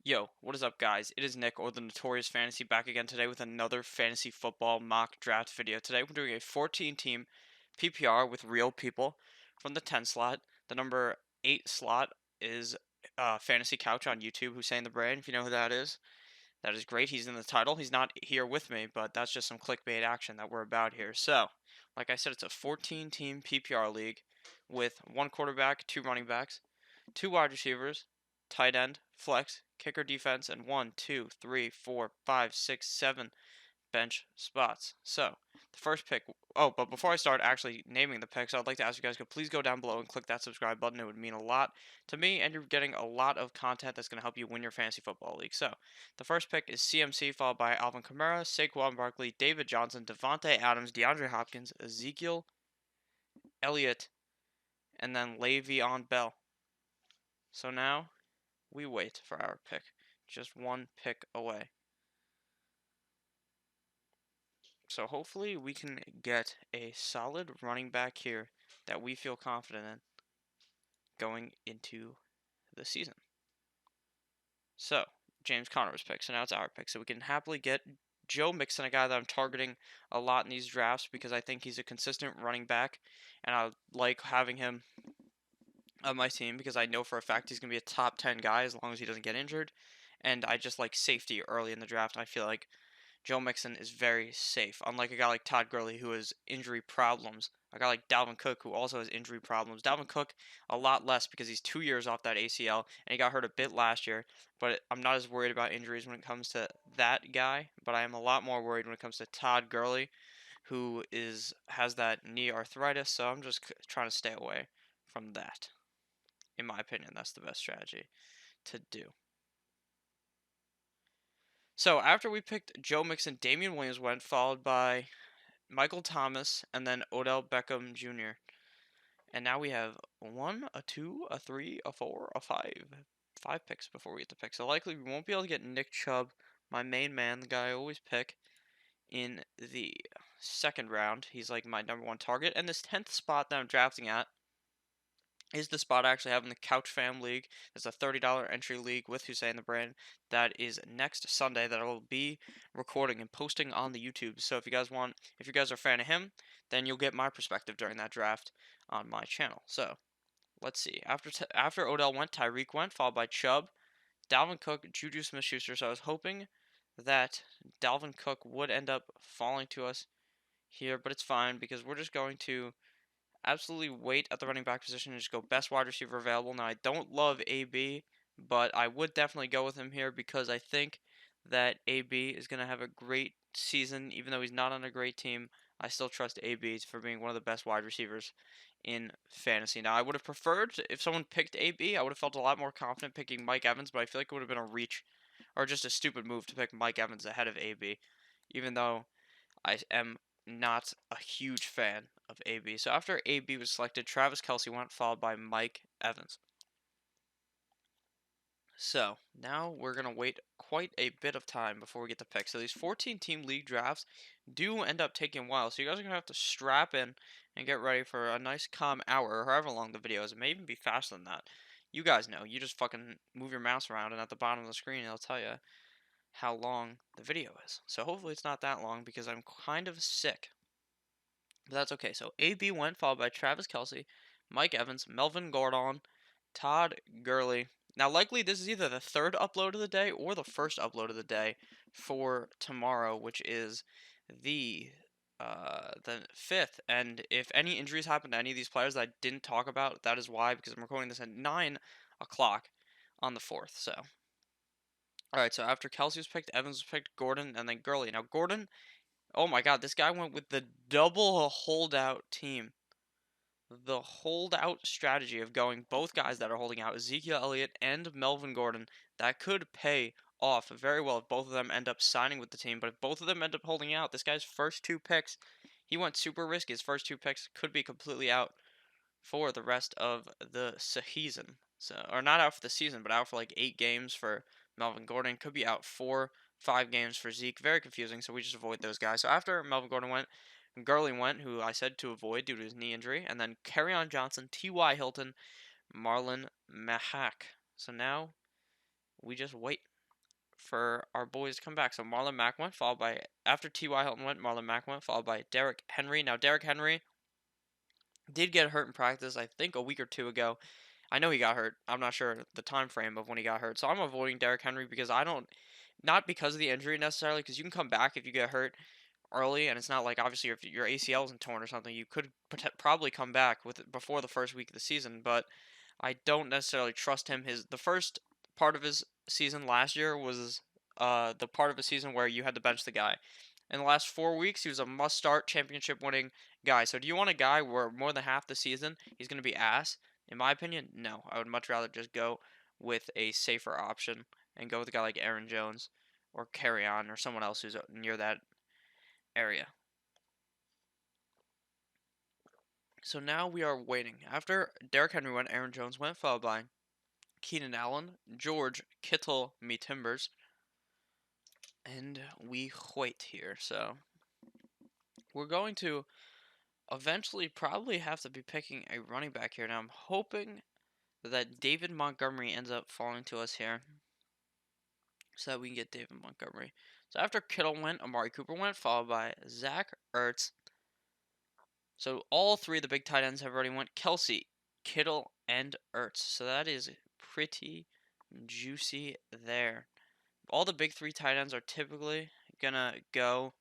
Yo, what is up, guys? It is Nick, or the Notorious Fantasy, back again today with another fantasy football mock draft video. Today we're doing a 14-team PPR with real people from the 10 slot. The number 8 slot is Fantasy Couch on YouTube, Hussein the Brain, if you know who that is. That is great. He's in the title. He's not here with me, but that's just some clickbait action that we're about here. So, like I said, it's a 14-team PPR league with one quarterback, two running backs, two wide receivers, tight end, flex, kicker, defense, and 1, 2, 3, 4, 5, 6, 7 bench spots. So, the first pick. Oh, but before I start actually naming the picks, I'd like to ask you guys to please go down below and click that subscribe button. It would mean a lot to me, and you're getting a lot of content that's going to help you win your fantasy football league. So, the first pick is CMC, followed by Alvin Kamara, Saquon Barkley, David Johnson, Devontae Adams, DeAndre Hopkins, Ezekiel Elliott, and then Le'Veon Bell. So now we wait for our pick, just one pick away. So hopefully we can get a solid running back here that we feel confident in going into the season. So James Conner was picked, so now it's our pick. So we can happily get Joe Mixon, a guy that I'm targeting a lot in these drafts because I think he's a consistent running back, and I like having him on my team because I know for a fact he's going to be a top 10 guy as long as he doesn't get injured. And I just like safety early in the draft. I feel like Joe Mixon is very safe, unlike a guy like Todd Gurley who has injury problems. A guy like Dalvin Cook who also has injury problems. Dalvin Cook a lot less because he's 2 years off that ACL and he got hurt a bit last year. But I'm not as worried about injuries when it comes to that guy. But I am a lot more worried when it comes to Todd Gurley, who has that knee arthritis. So I'm just trying to stay away from that. In my opinion, that's the best strategy to do. So after we picked Joe Mixon, Damian Williams went, followed by Michael Thomas, and then Odell Beckham Jr. And now we have one, a two, a three, a four, a five. Five picks before we get to pick. So likely we won't be able to get Nick Chubb, my main man, the guy I always pick, in the second round. He's like my number one target. And this 10th spot that I'm drafting at is the spot I actually have in the Couch Fam League. It's a $30 entry league with Hussein the Brand. That is next Sunday that I will be recording and posting on the YouTube. So if you guys are a fan of him, then you'll get my perspective during that draft on my channel. So let's see. After Odell went, Tyreek went, followed by Chubb, Dalvin Cook, Juju Smith-Schuster. So I was hoping that Dalvin Cook would end up falling to us here, but it's fine because we're just going to absolutely wait at the running back position and just go best wide receiver available. Now, I don't love AB, but I would definitely go with him here because I think that AB is going to have a great season. Even though he's not on a great team, I still trust AB for being one of the best wide receivers in fantasy. Now, I would have preferred if someone picked AB, I would have felt a lot more confident picking Mike Evans, but I feel like it would have been a reach or just a stupid move to pick Mike Evans ahead of AB, even though I am not a huge fan of AB. So after AB was selected, Travis Kelce went, followed by Mike Evans. So now we're going to wait quite a bit of time before we get to pick. So these 14-team league drafts do end up taking a while. So you guys are going to have to strap in and get ready for a nice calm hour or however long the video is. It may even be faster than that. You guys know. You just fucking move your mouse around and at the bottom of the screen it'll tell you how long the video is. So hopefully it's not that long because I'm kind of sick. But that's okay. So AB went, followed by Travis Kelce, Mike Evans, Melvin Gordon, Todd Gurley. Now, likely this is either the third upload of the day or the first upload of the day for tomorrow, which is the 5th. And if any injuries happen to any of these players that I didn't talk about, that is why, because I'm recording this at 9 o'clock on the 4th. So, all right. So after Kelsey was picked, Evans was picked, Gordon, and then Gurley. Now Gordon. Oh my God, this guy went with the double holdout team. The holdout strategy of going both guys that are holding out, Ezekiel Elliott and Melvin Gordon, that could pay off very well if both of them end up signing with the team. But if both of them end up holding out, this guy's first two picks, he went super risky. His first two picks could be completely out for the rest of the season. So, or not out for the season, but out for like 8 games for Melvin Gordon. Could be out 4, 5 games for Zeke. Very confusing, so we just avoid those guys. So after Melvin Gordon went, Gurley went, who I said to avoid due to his knee injury, and then Kerryon Johnson, T.Y. Hilton, Marlon Mahack. So now we just wait. for our boys to come back. So Marlon Mack went, followed by, after T.Y. Hilton went, Marlon Mack went, followed by Derrick Henry. Now, Derrick Henry did get hurt in practice, I think a week or two ago. I know he got hurt. I'm not sure the time frame of when he got hurt. So I'm avoiding Derrick Henry because I don't, not because of the injury necessarily, because you can come back if you get hurt early, and it's not like obviously if your ACL isn't torn or something, you could probably come back with it before the first week of the season. But I don't necessarily trust him. The first part of his season last year was the part of the season where you had to bench the guy. In the last 4 weeks, he was a must-start championship-winning guy. So do you want a guy where more than half the season he's going to be ass? In my opinion, no. I would much rather just go with a safer option and go with a guy like Aaron Jones or Carry On or someone else who's near that area. So now we are waiting. After Derrick Henry went, Aaron Jones went, followed by Keenan Allen, George Kittle, me Timbers, and we wait here. So we're going to eventually probably have to be picking a running back here. Now I'm hoping that David Montgomery ends up falling to us here so that we can get David Montgomery. So after Kittle went, Amari Cooper went, followed by Zach Ertz. So all three of the big tight ends have already went. Kelsey, Kittle, and Ertz. So that is pretty juicy there. All the big three tight ends are typically gonna go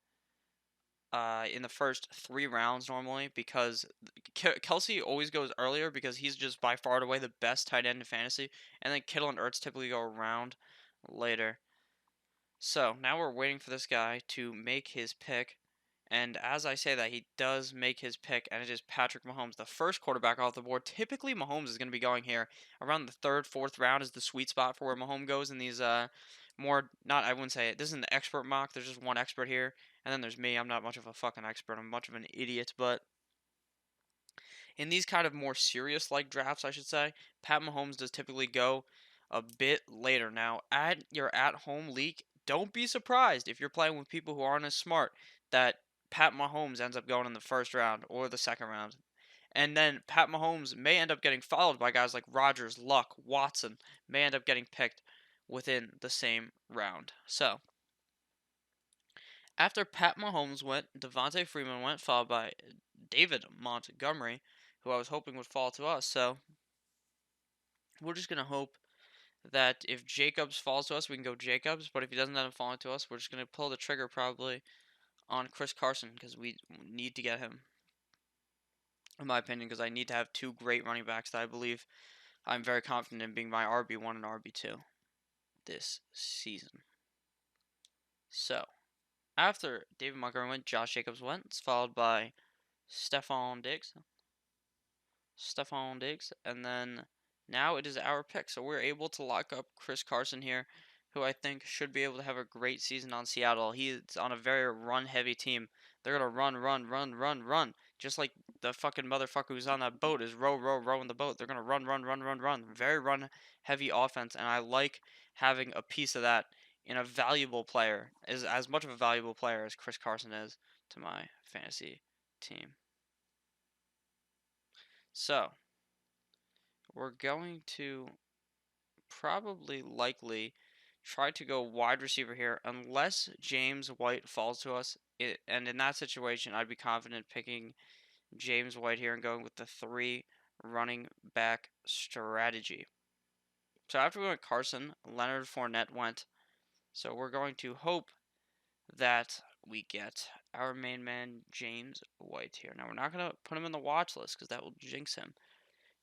in the first 3 rounds normally because Kelsey always goes earlier because he's just by far and away the best tight end in fantasy, and then Kittle and Ertz typically go around later. So now we're waiting for this guy to make his pick. And as I say that, he does make his pick, and it is Patrick Mahomes, the first quarterback off the board. Typically, Mahomes is going to be going here around the third, fourth round is the sweet spot for where Mahomes goes in these more not I wouldn't say it. This isn't the expert mock. There's just one expert here, and then there's me. I'm not much of a fucking expert. I'm much of an idiot, but in these kind of more serious like drafts, I should say, Pat Mahomes does typically go a bit later. Now, at your at-home league, don't be surprised if you're playing with people who aren't as smart that Pat Mahomes ends up going in the first round or the second round. And then Pat Mahomes may end up getting followed by guys like Rodgers, Luck, Watson, may end up getting picked within the same round. So, after Pat Mahomes went, Devontae Freeman went, followed by David Montgomery, who I was hoping would fall to us. So, we're just going to hope that if Jacobs falls to us, we can go Jacobs. But if he doesn't end up falling to us, we're just going to pull the trigger probably on Chris Carson because we need to get him, in my opinion, because I need to have two great running backs that I believe I'm very confident in being my RB1 and RB2 this season. So, after David Montgomery went, Josh Jacobs went. It's followed by Stephon Diggs. And then now it is our pick. So we're able to lock up Chris Carson here, who I think should be able to have a great season on Seattle. He's on a very run-heavy team. They're going to run. Just like the fucking motherfucker who's on that boat is row in the boat. They're going to run. Very run-heavy offense, and I like having a piece of that in a valuable player, is as much of a valuable player as Chris Carson is to my fantasy team. So, we're going to probably likely try to go wide receiver here unless James White falls to us. And in that situation, I'd be confident picking James White here and going with the 3 running back strategy. So after we went Carson, Leonard Fournette went. So we're going to hope that we get our main man, James White here. Now, we're not going to put him in the watch list because that will jinx him.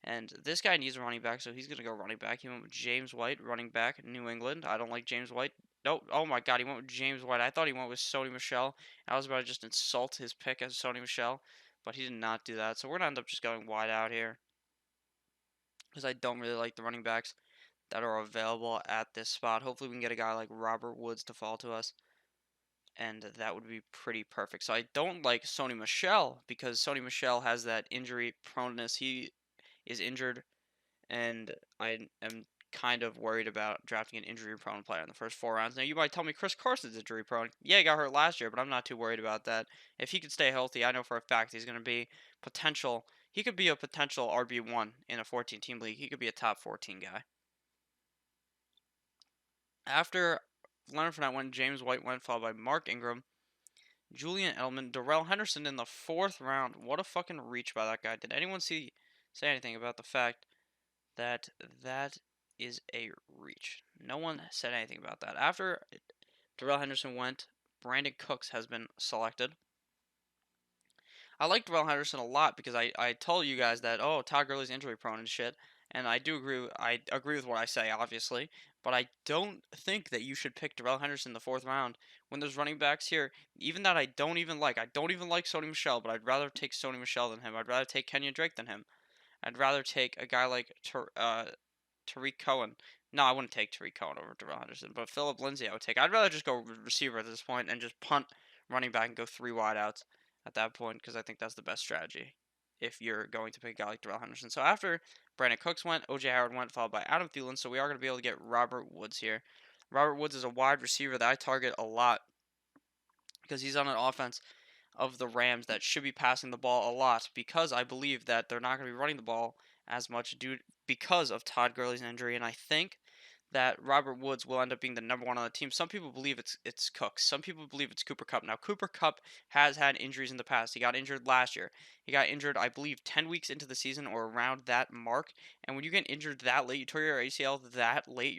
And this guy needs a running back, so he's going to go running back. He went with James White, running back, New England. I don't like James White. Nope. Oh my god, he went with James White. I thought he went with Sony Michel. I was about to just insult his pick as Sony Michel, but he did not do that. So we're going to end up just going wide out here because I don't really like the running backs that are available at this spot. Hopefully we can get a guy like Robert Woods to fall to us, and that would be pretty perfect. So I don't like Sony Michel because Sony Michel has that injury proneness. He is injured, and I am kind of worried about drafting an injury-prone player in the first 4 rounds. Now, you might tell me Chris Carson's injury-prone. Yeah, he got hurt last year, but I'm not too worried about that. If he could stay healthy, I know for a fact he's going to be potential. He could be a potential RB1 in a 14-team league. He could be a top 14 guy. After Leonard Fournette went, James White went, followed by Mark Ingram, Julian Edelman, Darrell Henderson in the 4th round. What a fucking reach by that guy. Did anyone say anything about the fact that that is a reach? No one said anything about that. After Darrell Henderson went, Brandon Cooks has been selected. I like Darrell Henderson a lot because I told you guys that, oh, Todd Gurley's injury prone and shit, and I agree with what I say, obviously, but I don't think that you should pick Darrell Henderson in the 4th round when there's running backs here, even that I don't even like. I don't even like Sony Michel, but I'd rather take Sony Michel than him. I'd rather take Kenyon Drake than him. I'd rather take a guy like Tariq Cohen. No, I wouldn't take Tariq Cohen over Darrell Henderson, but Philip Lindsay I would take. I'd rather just go receiver at this point and just punt running back and go 3 wideouts at that point because I think that's the best strategy if you're going to pick a guy like Darrell Henderson. So after Brandon Cooks went, O.J. Howard went, followed by Adam Thielen. So we are going to be able to get Robert Woods here. Robert Woods is a wide receiver that I target a lot because he's on an offense of the Rams that should be passing the ball a lot because I believe that they're not going to be running the ball as much because of Todd Gurley's injury, and I think that Robert Woods will end up being the number one on the team. Some people believe it's Cooks. Some people believe it's Cooper Kupp. Now Cooper Kupp has had injuries in the past. He got injured last year. He got injured, I believe, 10 weeks into the season or around that mark. And when you get injured that late, you tore your ACL that late,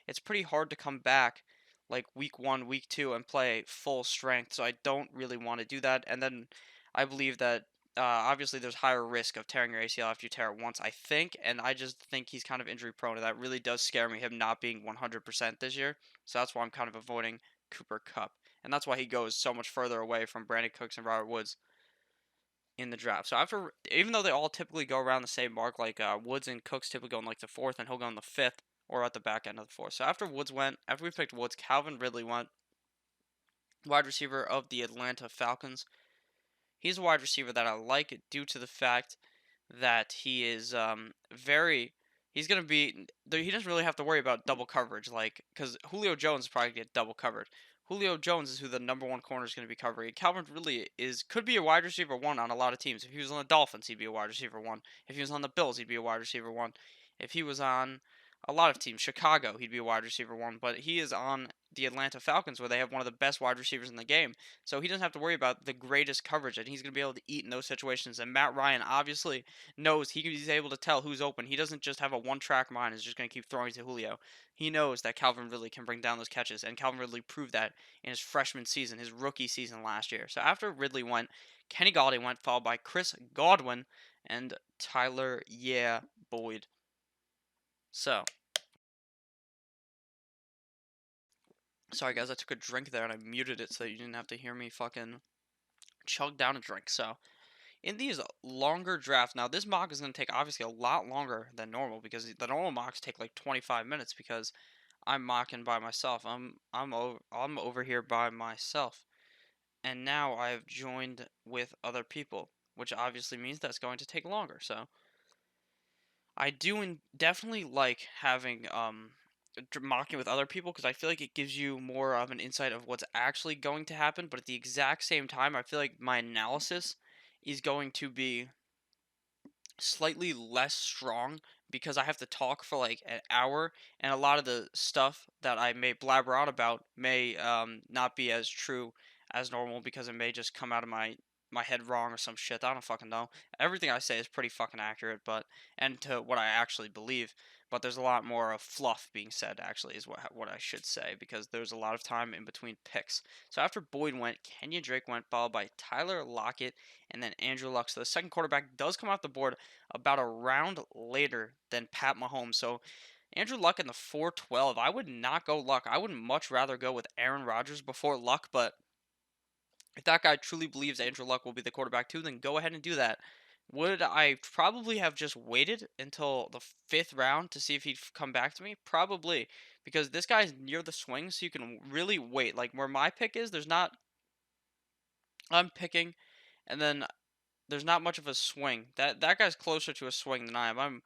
it's pretty hard to come back like week 1, week 2 and play full strength. So I don't really want to do that. And then I believe that obviously there's higher risk of tearing your ACL after you tear it once, I think, and I just think he's kind of injury prone, and that really does scare me, him not being 100% this year. So that's why I'm kind of avoiding Cooper Kupp, and that's why he goes so much further away from Brandon Cooks and Robert Woods in the draft. So even though they all typically go around the same mark, like Woods and Cooks typically go in like the 4th, and he'll go in the 5th or at the back end of the 4th. So after we picked Woods, Calvin Ridley went, wide receiver of the Atlanta Falcons. He's a wide receiver that I like due to the fact that he is very. He's gonna be. He doesn't really have to worry about double coverage, like because Julio Jones is probably get double covered. Julio Jones is who the number one corner is going to be covering. Calvin really could be a wide receiver 1 on a lot of teams. If he was on the Dolphins, he'd be a wide receiver 1. If he was on the Bills, he'd be a wide receiver 1. If he was on a lot of teams, Chicago, he'd be a wide receiver 1. But he is on the Atlanta Falcons, where they have one of the best wide receivers in the game. So he doesn't have to worry about the greatest coverage, and he's going to be able to eat in those situations. And Matt Ryan obviously knows he's able to tell who's open. He doesn't just have a one-track mind. He's just going to keep throwing to Julio. He knows that Calvin Ridley can bring down those catches, and Calvin Ridley proved that in his freshman season, his rookie season last year. So after Ridley went, Kenny Galladay went, followed by Chris Godwin and Tyler Boyd. So, sorry guys, I took a drink there and I muted it so that you didn't have to hear me fucking chug down a drink. So, in these longer drafts, now this mock is going to take obviously a lot longer than normal because the normal mocks take like 25 minutes because I'm mocking by myself. I'm over here by myself, and now I've joined with other people, which obviously means that's going to take longer. So I do definitely like having mocking with other people because I feel like it gives you more of an insight of what's actually going to happen. But at the exact same time, I feel like my analysis is going to be slightly less strong because I have to talk for like an hour, and a lot of the stuff that I may blabber on about may not be as true as normal because it may just come out of my head wrong or some shit. I don't fucking know. Everything I say is pretty fucking accurate, but and to what I actually believe. But there's a lot more of fluff being said. Actually, is what I should say because there's a lot of time in between picks. So after Boyd went, Kenyon Drake went, followed by Tyler Lockett and then Andrew Luck. So the second quarterback does come off the board about a round later than Pat Mahomes. So Andrew Luck in the 412. I would not go Luck. I would much rather go with Aaron Rodgers before Luck, but if that guy truly believes Andrew Luck will be the quarterback too, then go ahead and do that. Would I probably have just waited until the 5th round to see if he'd come back to me? Probably, because this guy's near the swing, so you can really wait. Like where my pick is, I'm picking, and then there's not much of a swing. That guy's closer to a swing than I am. I'm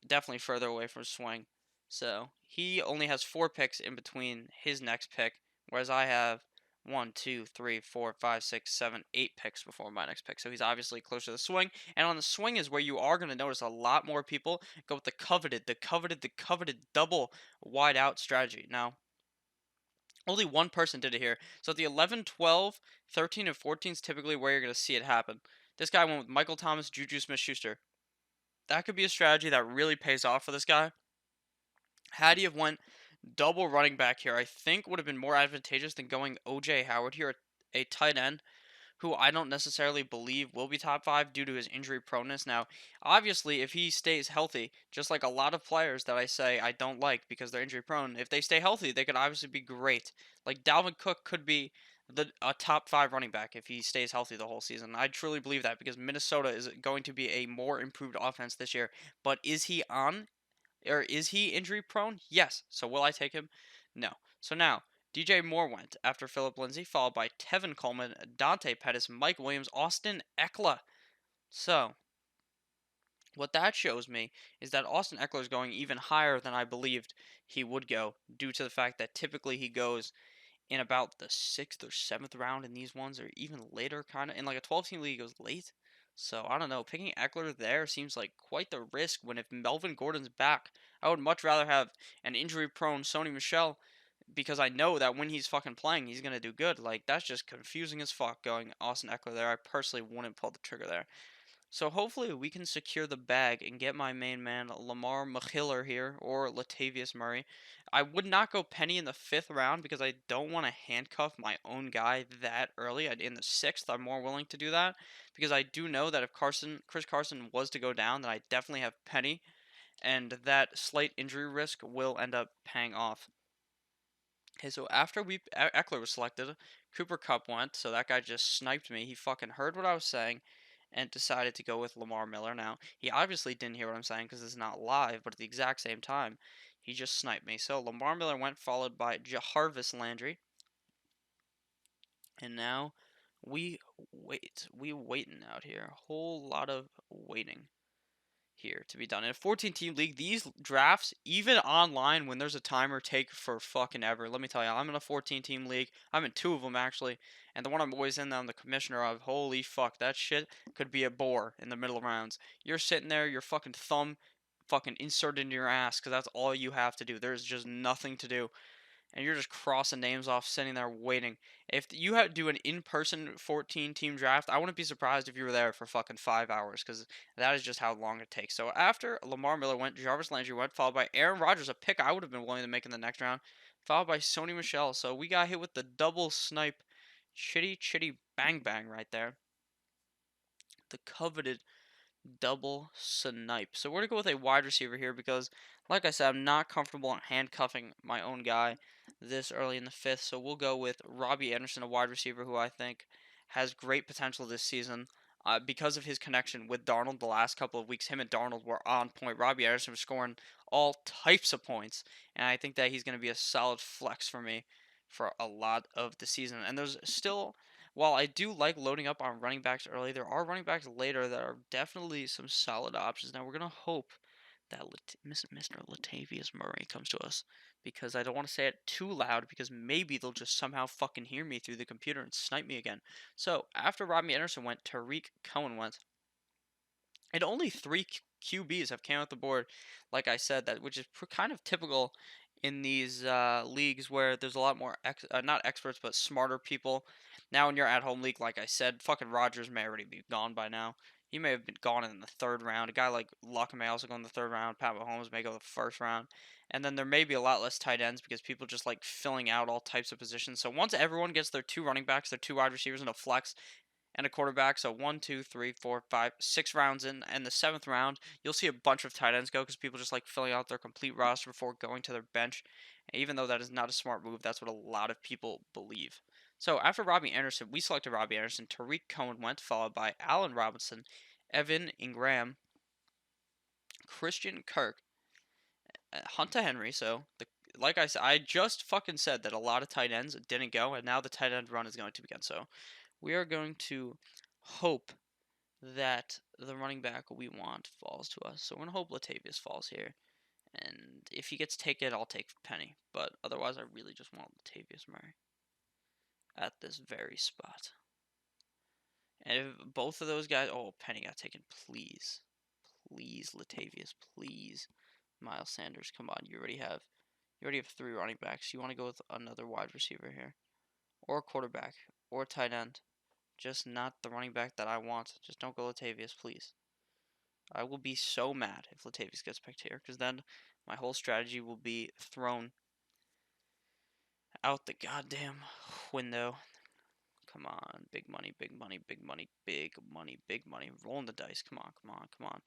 definitely further away from swing. So he only has 4 picks in between his next pick, whereas I have 1, 2, 3, 4, 5, 6, 7, 8 picks before my next pick. So he's obviously closer to the swing. And on the swing is where you are going to notice a lot more people go with the coveted double wide out strategy. Now, Only one person did it here. So the 11, 12, 13, and 14 is typically where you're going to see it happen. This guy went with Michael Thomas, Juju Smith-Schuster. That could be a strategy that really pays off for this guy. Had he have went double running back here, I think would have been more advantageous than going OJ Howard here, a tight end who I don't necessarily believe will be top five due to his injury proneness. Now, obviously, if he stays healthy, just like a lot of players that I say I don't like because they're injury prone, if they stay healthy, they could obviously be great. Like Dalvin Cook could be a top five running back if he stays healthy the whole season. I truly believe that because Minnesota is going to be a more improved offense this year. But is he on or is he injury prone? Yes. So will I take him? No. So now, DJ Moore went after Philip Lindsay, followed by Tevin Coleman, Dante Pettis, Mike Williams, Austin Eckler. So, what that shows me is that Austin Eckler is going even higher than I believed he would go, due to the fact that typically he goes in about the 6th or 7th round in these ones, or even later, kind of. In like a 12-team league, he goes late. So, I don't know. Picking Eckler there seems like quite the risk when if Melvin Gordon's back, I would much rather have an injury prone Sony Michel because I know that when he's fucking playing, he's going to do good. Like, that's just confusing as fuck going Austin Eckler there. I personally wouldn't pull the trigger there. So hopefully we can secure the bag and get my main man Lamar McKiller here or Latavius Murray. I would not go Penny in the 5th round because I don't want to handcuff my own guy that early. In the 6th, I'm more willing to do that because I do know that if Chris Carson was to go down, then I definitely have Penny, and that slight injury risk will end up paying off. Okay, so after Eckler was selected, Cooper Cup went, so that guy just sniped me. He fucking heard what I was saying and decided to go with Lamar Miller. Now, he obviously didn't hear what I'm saying because it's not live, but at the exact same time, he just sniped me. So Lamar Miller went, followed by Jarvis Landry. And now we wait. We waiting out here. A whole lot of waiting here to be done. In a 14-team league, these drafts, even online when there's a timer, take for fucking ever. Let me tell you, I'm in a 14-team league. I'm in 2 of them, actually. And the one I'm always in that I'm the commissioner of, holy fuck, that shit could be a bore in the middle of rounds. You're sitting there, your fucking thumb fucking inserted into your ass because that's all you have to do. There's just nothing to do, and you're just crossing names off, sitting there waiting. If you had to do an in-person 14-team draft, I wouldn't be surprised if you were there for fucking 5 hours, because that is just how long it takes. So after Lamar Miller went, Jarvis Landry went, followed by Aaron Rodgers, a pick I would have been willing to make in the next round, followed by Sony Michel. So we got hit with the double snipe, chitty chitty bang bang right there. The coveted double snipe. So we're going to go with a wide receiver here because, like I said, I'm not comfortable in handcuffing my own guy this early in the 5th. So we'll go with Robbie Anderson, a wide receiver who I think has great potential this season. Because of his connection with Darnold the last couple of weeks, him and Darnold were on point. Robbie Anderson was scoring all types of points, and I think that he's going to be a solid flex for me for a lot of the season. And there's still, while I do like loading up on running backs early, there are running backs later that are definitely some solid options. Now we're gonna hope that Mr. Latavius Murray comes to us because I don't want to say it too loud because maybe they'll just somehow fucking hear me through the computer and snipe me again. So after Robbie Anderson went, Tariq Cohen went, and only 3 QBs have came off the board. Like I said, that which is kind of typical in these leagues where there's a lot more not experts but smarter people. Now, in your at-home league, like I said, fucking Rogers may already be gone by now. He may have been gone in the 3rd round. A guy like Luck may also go in the 3rd round. Pat Mahomes may go the 1st round. And then there may be a lot less tight ends because people just like filling out all types of positions. So once everyone gets their 2 running backs, their 2 wide receivers, and a flex, and a quarterback. So 1, 2, 3, 4, 5, 6 rounds in, and the 7th round, you'll see a bunch of tight ends go because people just like filling out their complete roster before going to their bench. And even though that is not a smart move, that's what a lot of people believe. So after Robbie Anderson, we selected Robbie Anderson. Tariq Cohen went, followed by Allen Robinson, Evan Ingram, Christian Kirk, Hunter Henry. So like I said, I just fucking said that a lot of tight ends didn't go, and now the tight end run is going to begin. So we are going to hope that the running back we want falls to us. So we're going to hope Latavius falls here. And if he gets taken, I'll take Penny. But otherwise, I really just want Latavius Murray at this very spot. And if both of those guys... Oh, Penny got taken. Please. Please, Latavius. Please. Miles Sanders, come on. You already have You already have 3 running backs. You want to go with another wide receiver here, or quarterback, or tight end. Just not the running back that I want. Just don't go Latavius, please. I will be so mad if Latavius gets picked here, because then my whole strategy will be thrown out the goddamn window. Come on, big money, big money, big money, big money, big money. Rolling the dice. Come on, come on, come on.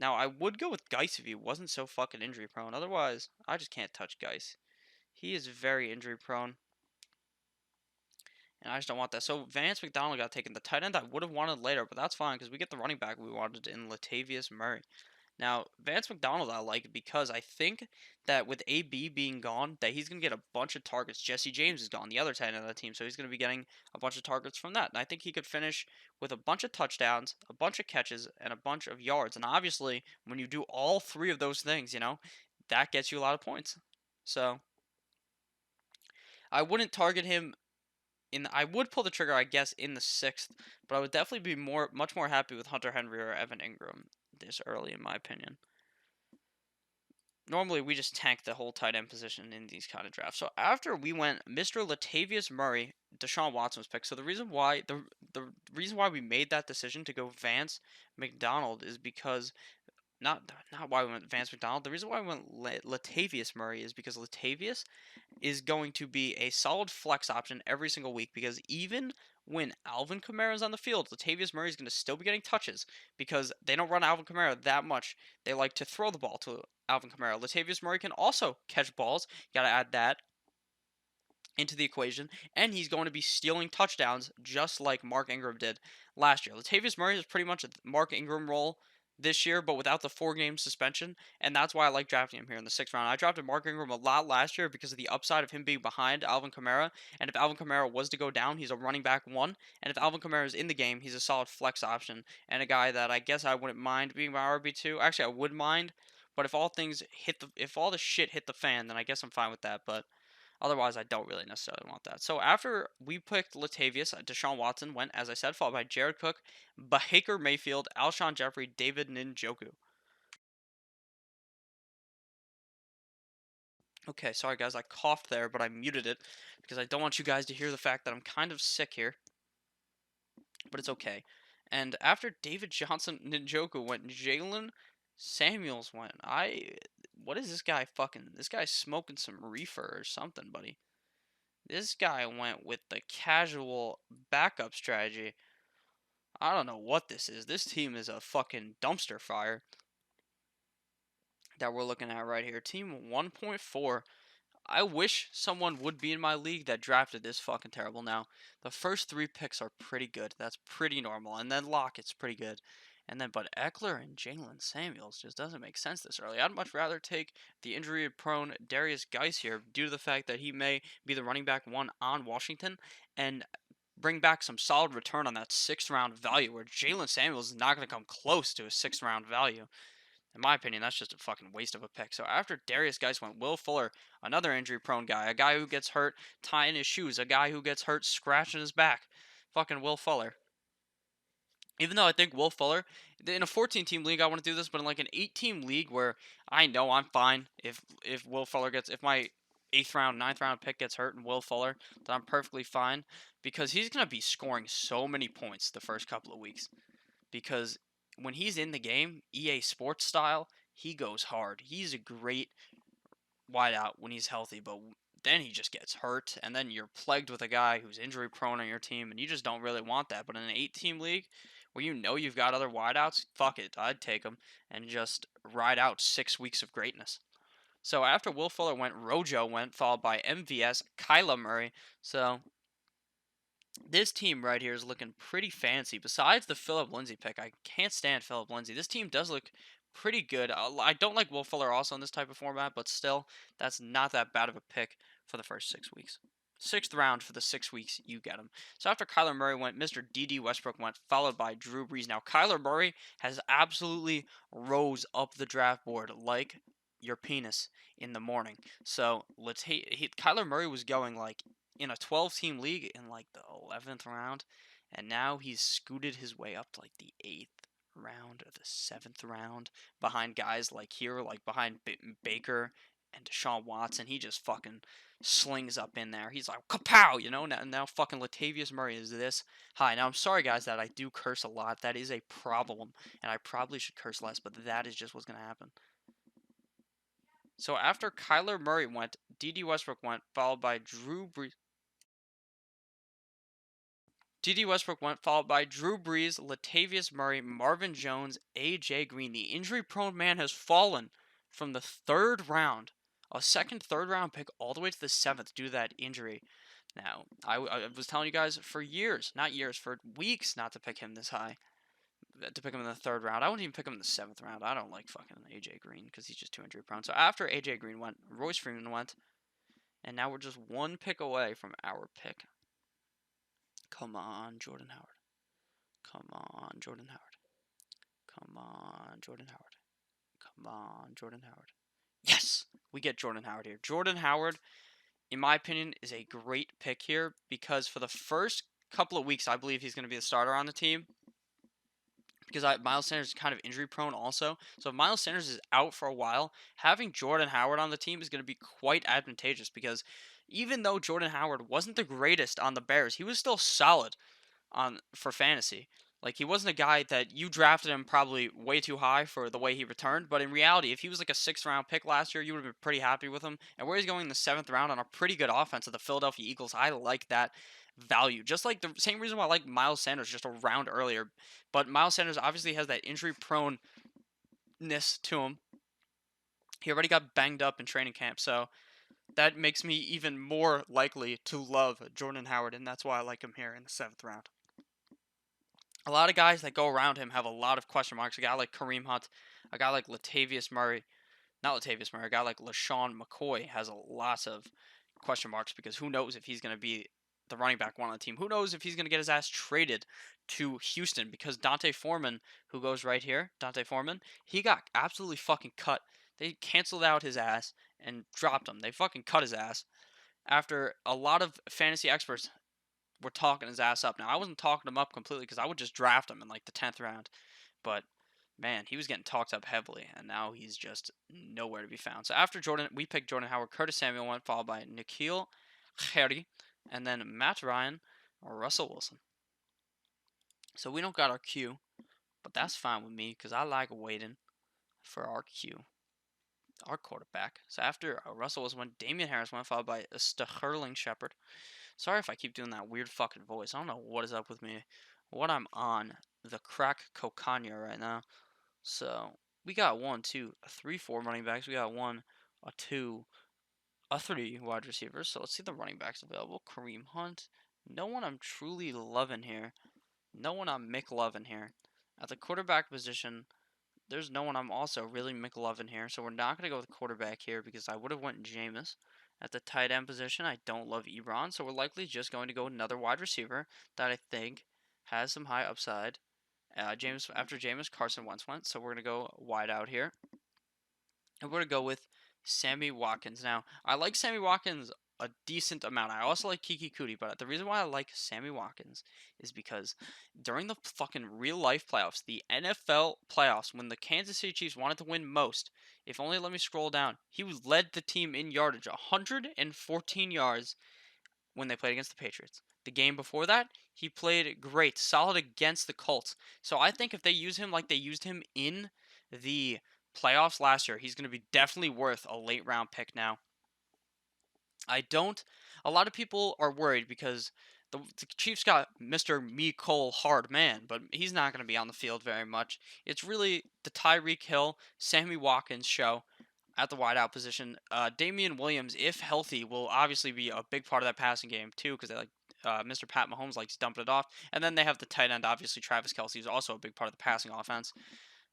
Now, I would go with Geis if he wasn't so fucking injury prone. Otherwise, I just can't touch Geis. He is very injury prone. And I just don't want that. So Vance McDonald got taken. The tight end I would have wanted later, but that's fine because we get the running back we wanted in Latavius Murray. Now, Vance McDonald I like because I think that with AB being gone, that he's going to get a bunch of targets. Jesse James is gone, the other tight end of the team, so he's going to be getting a bunch of targets from that. And I think he could finish with a bunch of touchdowns, a bunch of catches, and a bunch of yards. And obviously, when you do all 3 of those things, that gets you a lot of points. So, I wouldn't target him I would pull the trigger, I guess, in the 6th, but I would definitely be much more happy with Hunter Henry or Evan Ingram this early, in my opinion. Normally, we just tank the whole tight end position in these kind of drafts. So after we went Mr. Latavius Murray, Deshaun Watson was picked. So the reason why we made that decision to go Vance McDonald is because not why we went Vance McDonald. The reason why we went Latavius Murray is because Latavius is going to be a solid flex option every single week because even when Alvin Kamara is on the field, Latavius Murray is going to still be getting touches because they don't run Alvin Kamara that much. They like to throw the ball to Alvin Kamara. Latavius Murray can also catch balls. You got to add that into the equation, and he's going to be stealing touchdowns just like Mark Ingram did last year. Latavius Murray is pretty much a Mark Ingram role this year, but without the 4-game suspension, and that's why I like drafting him here in the 6th round. I drafted Mark Ingram a lot last year because of the upside of him being behind Alvin Kamara, and if Alvin Kamara was to go down, he's a running back 1, and if Alvin Kamara is in the game, he's a solid flex option, and a guy that I guess I wouldn't mind being my RB2. Actually, I would mind, but if all the shit hit the fan, then I guess I'm fine with that, but otherwise, I don't really necessarily want that. So after we picked Latavius, Deshaun Watson went, as I said, followed by Jared Cook, Baker Mayfield, Alshon Jeffrey, David Njoku. Okay, sorry guys, I coughed there, but I muted it because I don't want you guys to hear the fact that I'm kind of sick here, but it's okay. And after David Johnson Njoku went, Jalen Samuels went. What is this guy fucking? This guy's smoking some reefer or something, buddy. This guy went with the casual backup strategy. I don't know what this is. This team is a fucking dumpster fire that we're looking at right here. Team 1.4. I wish someone would be in my league that drafted this fucking terrible. Now, the first 3 picks are pretty good. That's pretty normal. And then Lockett's pretty good. And then, but Eckler and Jalen Samuels just doesn't make sense this early. I'd much rather take the injury-prone Darius Geis here due to the fact that he may be the running back 1 on Washington and bring back some solid return on that 6th round value where Jalen Samuels is not going to come close to a 6th round value. In my opinion, that's just a fucking waste of a pick. So after Darius Geis went Will Fuller, another injury prone guy, a guy who gets hurt tying his shoes, a guy who gets hurt scratching his back. Fucking Will Fuller. Even though I think Will Fuller, in a 14-team league, I want to do this, but in like an 8-team league where I know I'm fine if Will Fuller if my 8th round, 9th round pick gets hurt and Will Fuller, then I'm perfectly fine because he's going to be scoring so many points the first couple of weeks. Because when he's in the game, EA Sports style, he goes hard. He's a great wideout when he's healthy, but then he just gets hurt, and then you're plagued with a guy who's injury prone on your team, and you just don't really want that. But in an 8-team league where you know you've got other wideouts, fuck it, I'd take them and just ride out 6 weeks of greatness. So after Will Fuller went, Rojo went, followed by MVS, Kyler Murray. So this team right here is looking pretty fancy. Besides the Philip Lindsay pick, I can't stand Philip Lindsay. This team does look pretty good. I don't like Will Fuller also in this type of format, but still, that's not that bad of a pick for the first 6 weeks. 6th round for the 6 weeks, you get him. So after Kyler Murray went, Mr. D.D. Westbrook went, followed by Drew Brees. Now, Kyler Murray has absolutely rose up the draft board like your penis in the morning. So Kyler Murray was going like in a 12-team league in like the 11th round, and now he's scooted his way up to like the 8th round or the 7th round behind guys like behind Baker And Deshaun Watson, he just fucking slings up in there. He's like, kapow, you know? Now fucking Latavius Murray is this high. Now, I'm sorry, guys, that I do curse a lot. That is a problem, and I probably should curse less, but that is just what's going to happen. So after Kyler Murray went, D.D. Westbrook went, followed by Drew Brees. D.D. Westbrook went, followed by Drew Brees, Latavius Murray, Marvin Jones, A.J. Green. The injury-prone man has fallen from the third round, a second, third-round pick, all the way to the seventh due to that injury. Now, I was telling you guys for years, not years, for weeks, not to pick him this high, to pick him in the third round. I wouldn't even pick him in the seventh round. I don't like fucking A.J. Green because he's just too injury-prone. So after A.J. Green went, Royce Freeman went, and now we're just one pick away from our pick. Come on, Jordan Howard. Come on, Jordan Howard. Come on, Jordan Howard. Come on, Jordan Howard. Yes! We get Jordan Howard here. Jordan Howard, in my opinion, is a great pick here because for the first couple of weeks, I believe he's going to be the starter on the team. Because Miles Sanders is kind of injury prone also. So if Miles Sanders is out for a while, having Jordan Howard on the team is going to be quite advantageous because even though Jordan Howard wasn't the greatest on the Bears, he was still solid for fantasy. Like, he wasn't a guy that you drafted him probably way too high for the way he returned, but in reality, if he was like a 6th-round pick last year, you would have been pretty happy with him. And where he's going in the 7th round on a pretty good offense of the Philadelphia Eagles, I like that value. Just like the same reason why I like Miles Sanders just a round earlier. But Miles Sanders obviously has that injury proneness to him. He already got banged up in training camp, so that makes me even more likely to love Jordan Howard, and that's why I like him here in the 7th round. A lot of guys that go around him have a lot of question marks. A guy like Kareem Hunt, a guy like Latavius Murray, not Latavius Murray, a guy like LaShawn McCoy has a lot of question marks because who knows if he's going to be the running back one on the team. Who knows if he's going to get his ass traded to Houston because Dante Foreman, who goes right here, Dante Foreman, he got absolutely fucking cut. They canceled out his ass and dropped him. They fucking cut his ass after a lot of fantasy experts were talking his ass up. Now, I wasn't talking him up completely because I would just draft him in like the 10th round. But, man, he was getting talked up heavily, and now he's just nowhere to be found. So after Jordan, we picked Jordan Howard. Curtis Samuel went, followed by N'Keal Harry, and then Matt Ryan or Russell Wilson. So we don't got our Q, but that's fine with me because I like waiting for our Q, our quarterback. So after Russell Wilson went, Damian Harris went, followed by Sterling Shepard. Sorry if I keep doing that weird fucking voice. I don't know what is up with me. What I'm on the crack cocaine right now. So we got 1, 2, 3, 4 running backs. We got 1, a 2, a 3 wide receivers. So let's see the running backs available. Kareem Hunt. No one I'm truly loving here. No one I'm McLovin here. At the quarterback position, there's no one I'm also really McLovin here. So we're not going to go with quarterback here because I would have went Jameis. At the tight end position, I don't love Ebron, so we're likely just going to go another wide receiver that I think has some high upside. After Jameis, Carson Wentz went, so we're going to go wide out here. And we're going to go with Sammy Watkins. Now, I like Sammy Watkins a decent amount. I also like Kiki Kuti, but the reason why I like Sammy Watkins is because during the fucking real life playoffs, the NFL playoffs, when the Kansas City Chiefs wanted to win most, if only let me scroll down, he led the team in yardage, 114 yards when they played against the Patriots. The game before that, he played great, solid against the Colts. So I think if they use him like they used him in the playoffs last year, he's going to be definitely worth a late round pick now. A lot of people are worried because the Chiefs got Mr. Mecole Hardman, but he's not going to be on the field very much. It's really the Tyreek Hill, Sammy Watkins show at the wideout position. Damian Williams, if healthy, will obviously be a big part of that passing game too because they like Mr. Pat Mahomes likes dumping it off. And then they have the tight end, obviously Travis Kelce is also a big part of the passing offense.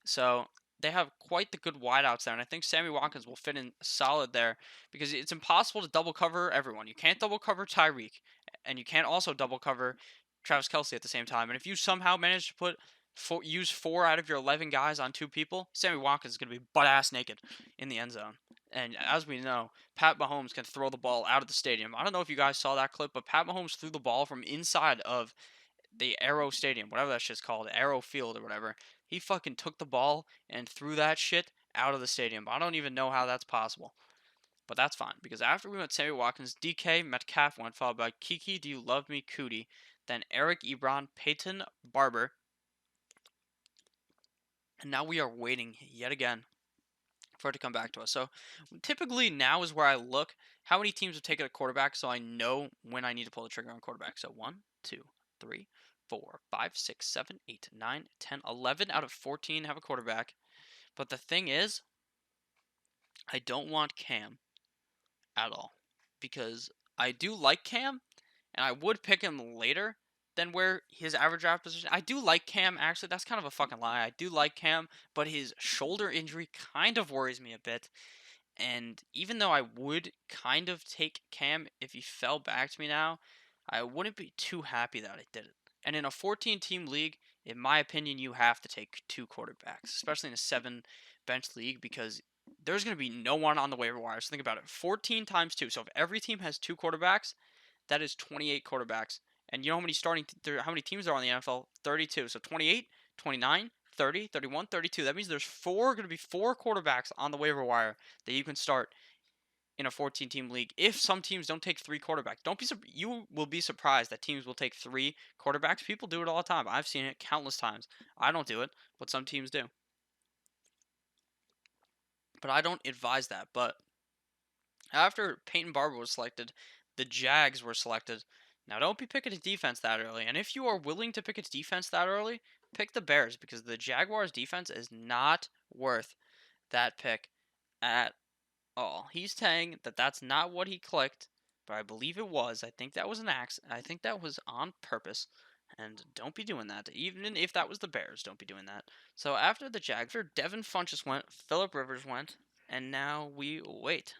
So they have quite the good wideouts there, and I think Sammy Watkins will fit in solid there because it's impossible to double cover everyone. You can't double cover Tyreek, and you can't also double cover Travis Kelce at the same time. And if you somehow manage to use 4 out of your 11 guys on 2 people, Sammy Watkins is going to be butt ass naked in the end zone. And as we know, Pat Mahomes can throw the ball out of the stadium. I don't know if you guys saw that clip, but Pat Mahomes threw the ball from inside of the Arrow Stadium, whatever that shit's called, Arrow Field or whatever. He fucking took the ball and threw that shit out of the stadium. I don't even know how that's possible. But that's fine because after we went Sammy Watkins, DK Metcalf went, followed by Kiki Do You Love Me Cootie, then Eric Ebron, Peyton Barber, and now we are waiting yet again for it to come back to us. So typically now is where I look how many teams have taken a quarterback so I know when I need to pull the trigger on quarterback. So 1, 2, 3, 4, 5, 6, 7, 8, 9, 10, 11 out of 14 have a quarterback. But the thing is, I don't want Cam at all because I do like Cam and I would pick him later than where his average draft position. I do like Cam actually. That's kind of a fucking lie. I do like Cam, but his shoulder injury kind of worries me a bit. And even though I would kind of take Cam if he fell back to me now, I wouldn't be too happy that I did it. And in a 14 team league, in my opinion, you have to take two quarterbacks, especially in a 7 bench league, because there's going to be no one on the waiver wire. So think about it 14 times 2. So if every team has two quarterbacks, that is 28 quarterbacks. And you know how many how many teams are on the NFL? 32. So 28, 29, 30, 31, 32. That means there's going to be four quarterbacks on the waiver wire that you can start in a 14 team league. If some teams don't take three quarterbacks, you will be surprised that teams will take three quarterbacks. People do it all the time. I've seen it countless times. I don't do it, but some teams do. But I don't advise that. But after Peyton Barber was selected, the Jags were selected. Now, don't be picking a defense that early. And if you are willing to pick a defense that early, pick the Bears because the Jaguars' defense is not worth that pick at all. He's saying that that's not what he clicked, but I believe it was. I think that was an accident. I think that was on purpose. And don't be doing that. Even if that was the Bears, don't be doing that. So after the Jags, Devin Funchess went, Philip Rivers went, and now we wait.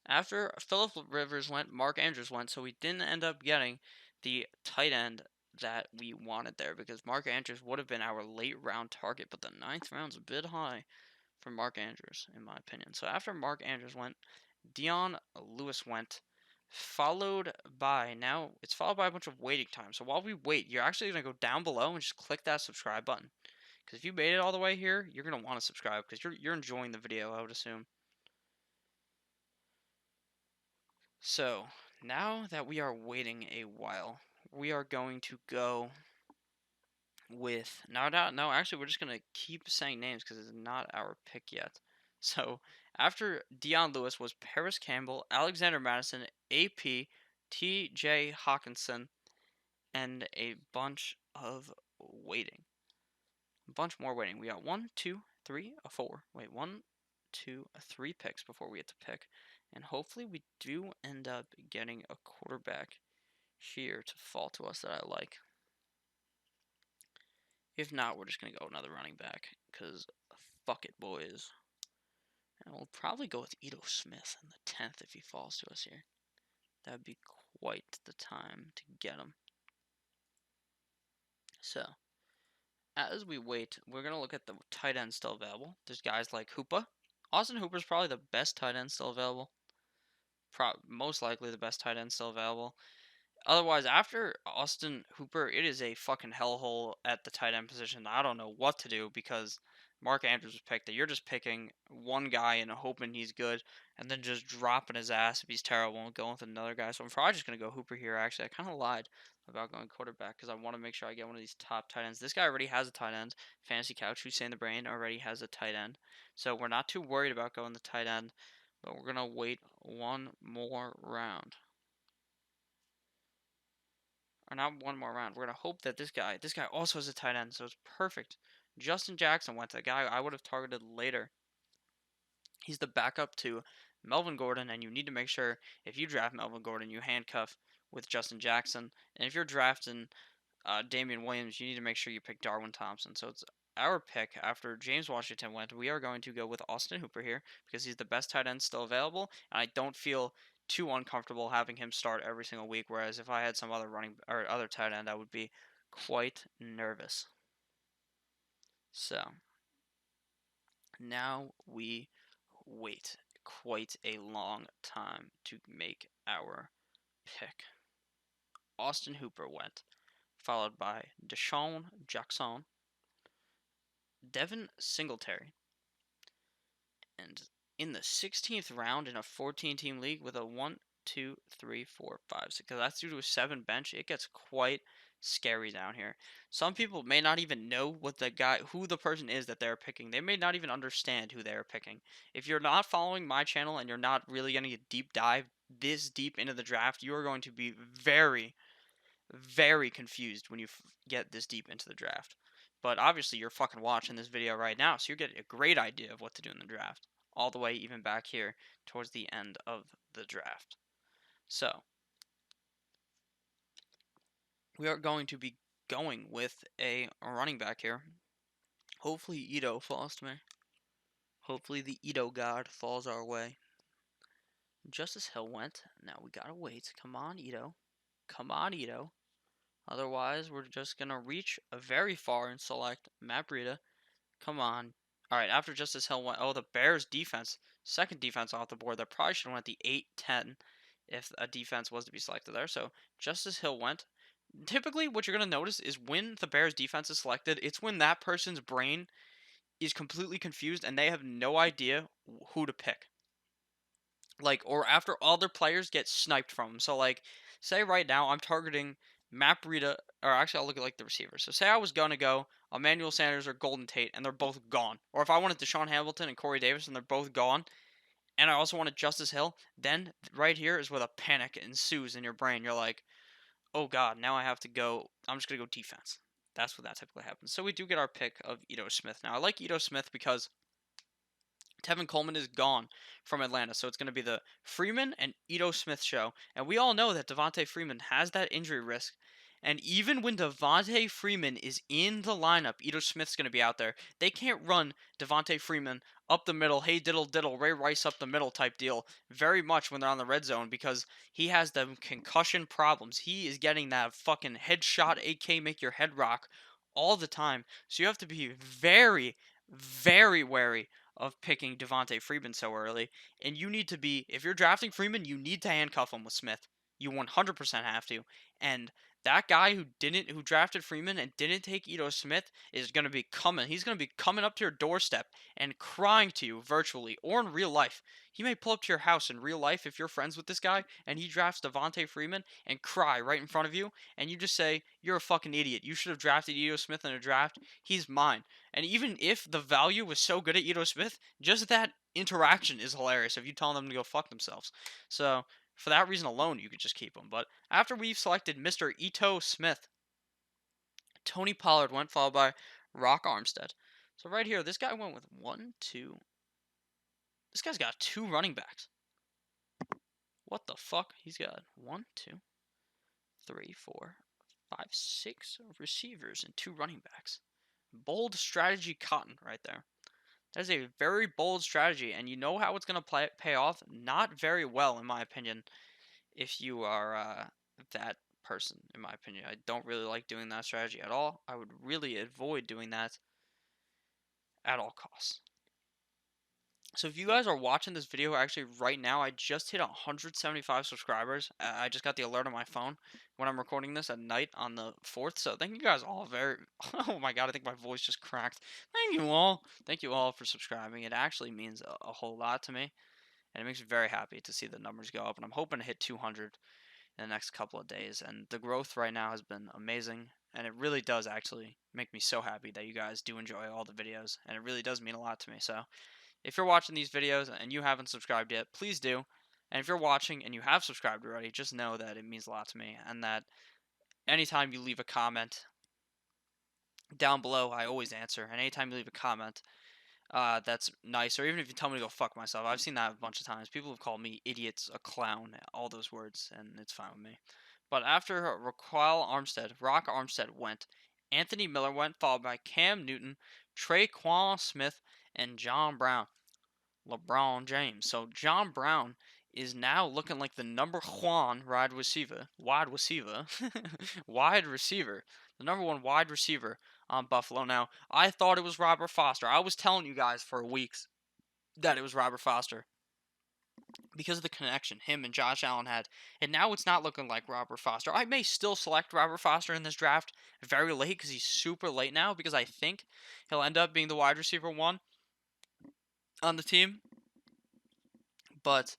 After Philip Rivers went, Mark Andrews went, so we didn't end up getting the tight end that we wanted there because Mark Andrews would have been our late round target, but the ninth round's a bit high for Mark Andrews, in my opinion. So after Mark Andrews went, Dion Lewis went, followed by a bunch of waiting time. So while we wait, you're actually going to go down below and just click that subscribe button. Because if you made it all the way here, you're going to want to subscribe because you're enjoying the video, I would assume. So, now that we are waiting a while, we are going to go with no, actually we're just going to keep saying names because it's not our pick yet. So, after Dion Lewis was Paris Campbell, Alexander Madison, AP, TJ Hawkinson, and a bunch of waiting. A bunch more waiting. We got 1, 2, 3, 4. Wait, 1, 2, 3 picks before we get to pick. And hopefully we do end up getting a quarterback here to fall to us that I like. If not, we're just going to go another running back. Because fuck it, boys. And we'll probably go with Ito Smith in the 10th if he falls to us here. That would be quite the time to get him. So, as we wait, we're going to look at the tight end still available. There's guys like Hoopa. Austin Hooper's probably the best tight end still available. Most likely the best tight end still available. Otherwise, after Austin Hooper, it is a fucking hellhole at the tight end position. I don't know what to do because Mark Andrews was picked. That you're just picking one guy and hoping he's good, and then just dropping his ass if he's terrible and going with another guy. So I'm probably just gonna go Hooper here. Actually, I kind of lied about going quarterback because I want to make sure I get one of these top tight ends. This guy already has a tight end. Fantasy Couch, who's saying the brain, already has a tight end. So we're not too worried about going the tight end, but we're gonna wait one more round. Or not one more round. We're gonna hope that this guy also has a tight end, so it's perfect. Justin Jackson went to a guy I would have targeted later. He's the backup to Melvin Gordon, and you need to make sure if you draft Melvin Gordon, you handcuff with Justin Jackson. And if you're drafting Damian Williams, you need to make sure you pick Darwin Thompson. So it's our pick after James Washington went. We are going to go with Austin Hooper here because he's the best tight end still available, and I don't feel too uncomfortable having him start every single week. Whereas if I had some other other tight end, I would be quite nervous. So now we wait quite a long time to make our pick. Austin Hooper went, followed by Deshaun Jackson, Devin Singletary, and in the 16th round in a 14-team league with a 1, 2, 3, 4, 5, 6. Because that's due to a 7 bench. It gets quite scary down here. Some people may not even know who the person is that they're picking. They may not even understand who they're picking. If you're not following my channel and you're not really going to deep dive this deep into the draft, you are going to be very, very confused when you get this deep into the draft. But obviously, you're fucking watching this video right now, so you're getting a great idea of what to do in the draft, all the way even back here towards the end of the draft. So, we are going to be going with a running back here. Hopefully, Ito falls to me. Hopefully, the Ito god falls our way. Justice Hill went. Now we gotta wait. Come on, Ito. Come on, Ito. Otherwise, we're just going to reach very far and select Matt Breida. Come on. All right, after Justice Hill went, the Bears defense, second defense off the board. That probably should have went the 8-10 if a defense was to be selected there. So Justice Hill went. Typically, what you're going to notice is when the Bears defense is selected, it's when that person's brain is completely confused and they have no idea who to pick. Like, or after all their players get sniped from them. So, like, say right now I'm targeting Matt Breida, or actually I'll look at like the receivers. So say I was gonna go Emmanuel Sanders or Golden Tate, and they're both gone. Or if I wanted Deshaun Hamilton and Corey Davis, and they're both gone, and I also wanted Justice Hill, then right here is where the panic ensues in your brain. You're like, oh god, now I have to go. I'm just gonna go defense. That's what that typically happens. So we do get our pick of Ito Smith. Now I like Ito Smith because Tevin Coleman is gone from Atlanta, so it's going to be the Freeman and Ito Smith show. And we all know that Devontae Freeman has that injury risk. And even when Devontae Freeman is in the lineup, Ito Smith's going to be out there. They can't run Devontae Freeman up the middle, hey diddle diddle, Ray Rice up the middle type deal very much when they're on the red zone because he has the concussion problems. He is getting that fucking headshot AK make your head rock all the time. So you have to be very, very wary of picking Devontae Freeman so early. And you need to be, if you're drafting Freeman, you need to handcuff him with Smith. You 100% have to. And that guy who drafted Freeman and didn't take Ito Smith is going to be coming. He's going to be coming up to your doorstep and crying to you virtually or in real life. He may pull up to your house in real life if you're friends with this guy and he drafts Devontae Freeman and cry right in front of you and you just say, you're a fucking idiot. You should have drafted Ito Smith in a draft. He's mine. And even if the value was so good at Ito Smith, just that interaction is hilarious if you tell them to go fuck themselves. So, for that reason alone, you could just keep him. But after we've selected Mr. Ito Smith, Tony Pollard went, followed by Rock Armstead. So right here, this guy went with 1, 2. This guy's got 2 running backs. What the fuck? He's got 1, 2, 3, 4, 5, 6 receivers and 2 running backs. Bold strategy cotton right there. That is a very bold strategy, and you know how it's going to pay off? Not very well, in my opinion, if you are that person, in my opinion. I don't really like doing that strategy at all. I would really avoid doing that at all costs. So if you guys are watching this video actually right now, I just hit 175 subscribers. I just got the alert on my phone when I'm recording this at night on the 4th. So thank you guys all very... Oh my god, I think my voice just cracked. Thank you all. Thank you all for subscribing. It actually means a whole lot to me. And it makes me very happy to see the numbers go up. And I'm hoping to hit 200 in the next couple of days. And the growth right now has been amazing. And it really does actually make me so happy that you guys do enjoy all the videos. And it really does mean a lot to me. So if you're watching these videos and you haven't subscribed yet, please do. And if you're watching and you have subscribed already, just know that it means a lot to me. And that anytime you leave a comment down below, I always answer. And anytime you leave a comment that's nice, or even if you tell me to go fuck myself, I've seen that a bunch of times. People have called me idiots, a clown, all those words, and it's fine with me. But after Rock Armstead went, Anthony Miller went, followed by Cam Newton, Traquan Smith, and John Brown. LeBron James. So John Brown is now looking like the number one wide receiver, wide receiver, the number 1 wide receiver on Buffalo. Now, I thought it was Robert Foster. I was telling you guys for weeks that it was Robert Foster because of the connection him and Josh Allen had. And now it's not looking like Robert Foster. I may still select Robert Foster in this draft very late because he's super late now because I think he'll end up being the wide receiver 1 on the team. But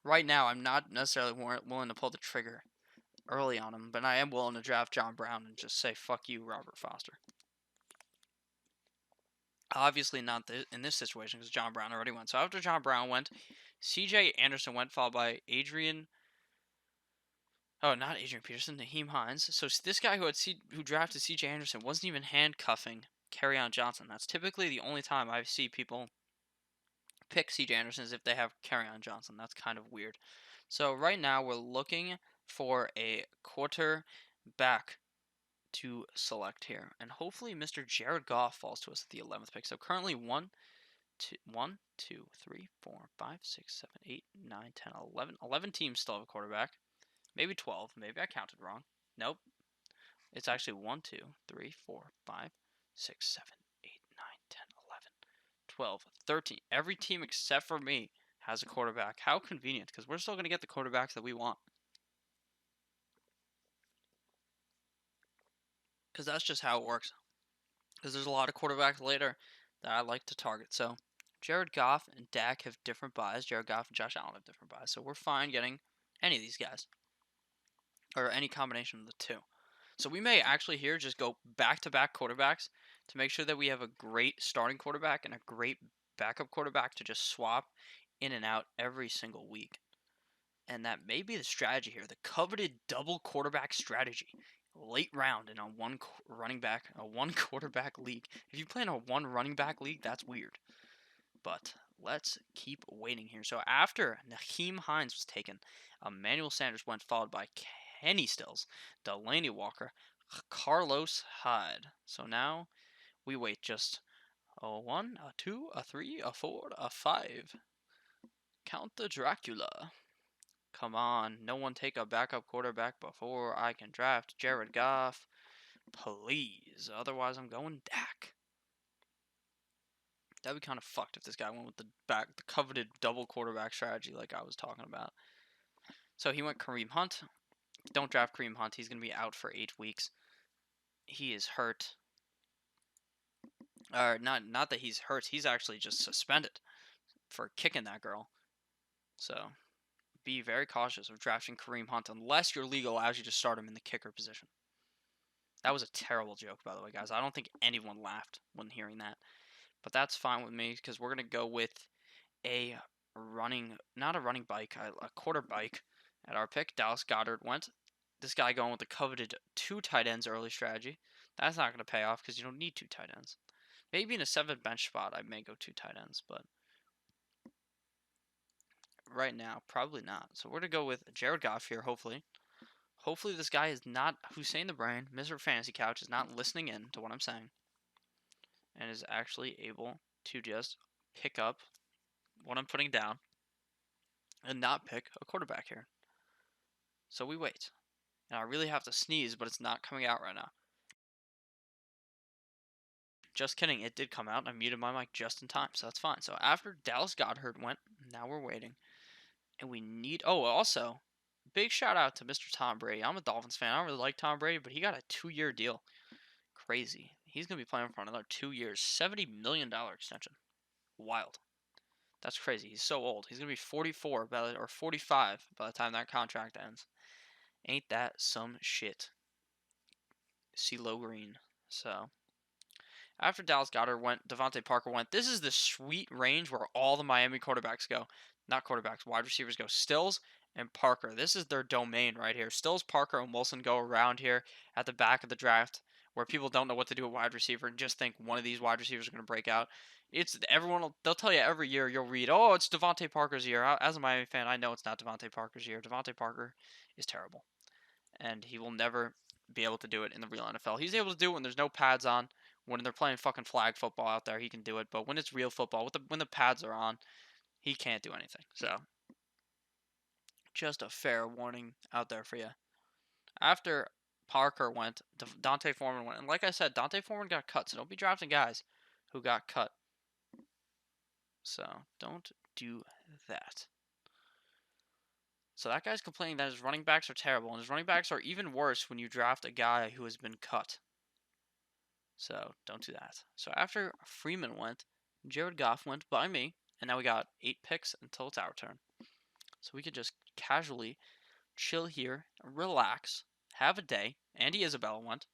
right now, I'm not necessarily willing to pull the trigger early on him, but I am willing to draft John Brown and just say, fuck you, Robert Foster. Obviously not in this situation because John Brown already went. So after John Brown went, C.J. Anderson went, followed by Adrian. Oh, not Adrian Peterson, Naheem Hines. So this guy who drafted C.J. Anderson wasn't even handcuffing Kerryon Johnson. That's typically the only time I see people pick C.J. Anderson is if they have Kerryon Johnson. That's kind of weird. So right now we're looking for a quarterback to select here, and hopefully Mr. Jared Goff falls to us at the 11th pick. So currently 11 teams still have a quarterback. Maybe 12. Maybe I counted wrong. Nope. It's actually 1, 2, 3, 4, 5, 6, 7, 8, 9, 10, 11, 12, 13. Every team except for me has a quarterback. How convenient, because we're still going to get the quarterbacks that we want. Because that's just how it works. Because there's a lot of quarterbacks later that I like to target. So Jared Goff and Dak have different buys. Jared Goff and Josh Allen have different buys. So we're fine getting any of these guys. Or any combination of the two. So we may actually here just go back-to-back quarterbacks to make sure that we have a great starting quarterback and a great backup quarterback to just swap in and out every single week. And that may be the strategy here, the coveted double quarterback strategy. Late round in a one quarterback league. If you play in a one running back league, that's weird. But let's keep waiting here. So after Naheem Hines was taken, Emmanuel Sanders went, followed by Kenny Stills, Delaney Walker, Carlos Hyde. So now we wait just a 1, a 2, a 3, a 4, a 5. Count the Dracula. Come on, no one take a backup quarterback before I can draft Jared Goff. Please. Otherwise, I'm going Dak. That'd be kind of fucked if this guy went with the coveted double quarterback strategy like I was talking about. So he went Kareem Hunt. Don't draft Kareem Hunt. He's going to be out for 8 weeks. He is hurt. Not that he's hurt. He's actually just suspended for kicking that girl. So be very cautious of drafting Kareem Hunt unless your league allows you to start him in the kicker position. That was a terrible joke, by the way, guys. I don't think anyone laughed when hearing that. But that's fine with me because we're going to go with a not a running bike, a quarter bike at our pick. Dallas Goedert went. This guy going with the coveted 2 tight ends early strategy. That's not going to pay off because you don't need 2 tight ends. Maybe in a 7 bench spot, I may go 2 tight ends, but right now, probably not. So we're going to go with Jared Goff here, hopefully. Hopefully this guy is not Hussein the Brain. Mr. Fantasy Couch is not listening in to what I'm saying. And is actually able to just pick up what I'm putting down and not pick a quarterback here. So we wait. And I really have to sneeze, but it's not coming out right now. Just kidding, it did come out. I muted my mic just in time, so that's fine. So after Dallas Goedert went, now we're waiting. And we need... Oh, also, big shout out to Mr. Tom Brady. I'm a Dolphins fan. I don't really like Tom Brady, but he got a 2-year deal. Crazy. He's going to be playing for another 2 years. $70 million extension. Wild. That's crazy. He's so old. He's going to be 44 or 45 by the time that contract ends. Ain't that some shit? CeeLo Green. So, after Dallas Goedert went, Devontae Parker went. This is the sweet range where all the Miami quarterbacks go. Not quarterbacks, wide receivers go. Stills and Parker. This is their domain right here. Stills, Parker, and Wilson go around here at the back of the draft where people don't know what to do at wide receiver and just think one of these wide receivers are going to break out. They'll tell you every year you'll read, oh, it's Devontae Parker's year. As a Miami fan, I know it's not Devontae Parker's year. Devontae Parker is terrible. And he will never be able to do it in the real NFL. He's able to do it when there's no pads on. When they're playing fucking flag football out there, he can do it. But when it's real football, when the pads are on, he can't do anything. So, just a fair warning out there for you. After Parker went, Dante Foreman went. And like I said, Dante Foreman got cut. So don't be drafting guys who got cut. So don't do that. So that guy's complaining that his running backs are terrible. And his running backs are even worse when you draft a guy who has been cut. So don't do that. So after Freeman went, Jared Goff went by me. And now we got 8 picks until it's our turn. So we could just casually chill here, relax, have a day. Andy Isabella went.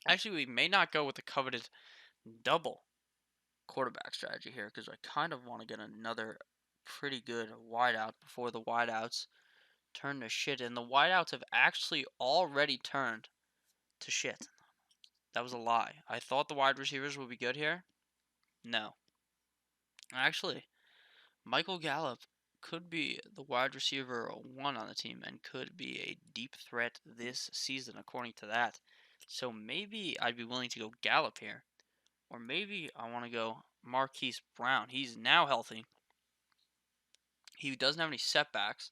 Actually, we may not go with the coveted double quarterback strategy here because I kind of want to get another pretty good wideout before the wideouts turn to shit. And the wideouts have actually already turned to shit. That was a lie. I thought the wide receivers would be good here. No. Actually, Michael Gallup could be the wide receiver one on the team and could be a deep threat this season, according to that. So maybe I'd be willing to go Gallup here. Or maybe I want to go Marquise Brown. He's now healthy. He doesn't have any setbacks,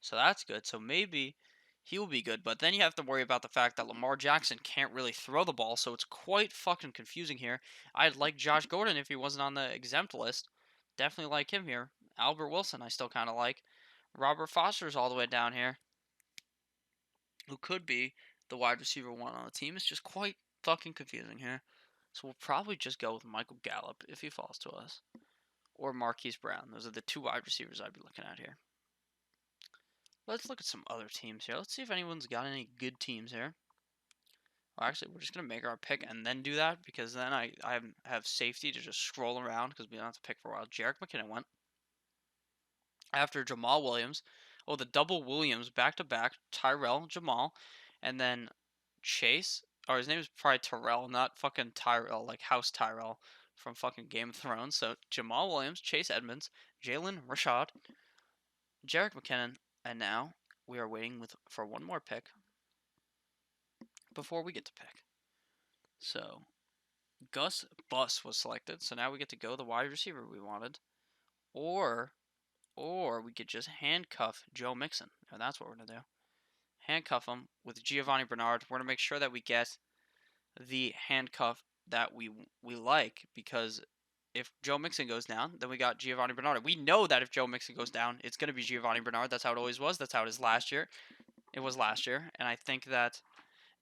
so that's good. So maybe he will be good. But then you have to worry about the fact that Lamar Jackson can't really throw the ball, so it's quite fucking confusing here. I'd like Josh Gordon if he wasn't on the exempt list. Definitely like him here. Albert Wilson, I still kind of like. Robert Foster's all the way down here, who could be the wide receiver one on the team. It's just quite fucking confusing here. So we'll probably just go with Michael Gallup if he falls to us. Or Marquise Brown. Those are the two wide receivers I'd be looking at here. Let's look at some other teams here. Let's see if anyone's got any good teams here. Well, actually, we're just going to make our pick and then do that because then I have safety to just scroll around because we don't have to pick for a while. Jerick McKinnon went. After Jamal Williams. Oh, the double Williams back-to-back. Tyrell, Jamal. And then Chase. Or his name is probably Tyrell, not fucking Tyrell, like House Tyrell from fucking Game of Thrones. So Jamal Williams, Chase Edmonds, Jalen Rashad, Jerick McKinnon, and now we are waiting for one more pick before we get to pick. So Gus Bus was selected, so now we get to go the wide receiver we wanted, or we could just handcuff Joe Mixon, and that's what we're gonna do. Handcuff him with Giovanni Bernard. We're gonna make sure that we get the handcuff that we like because if Joe Mixon goes down, then we got Giovanni Bernard. We know that if Joe Mixon goes down, it's going to be Giovanni Bernard. That's how it always was. That's how it is last year. It was last year. And I think that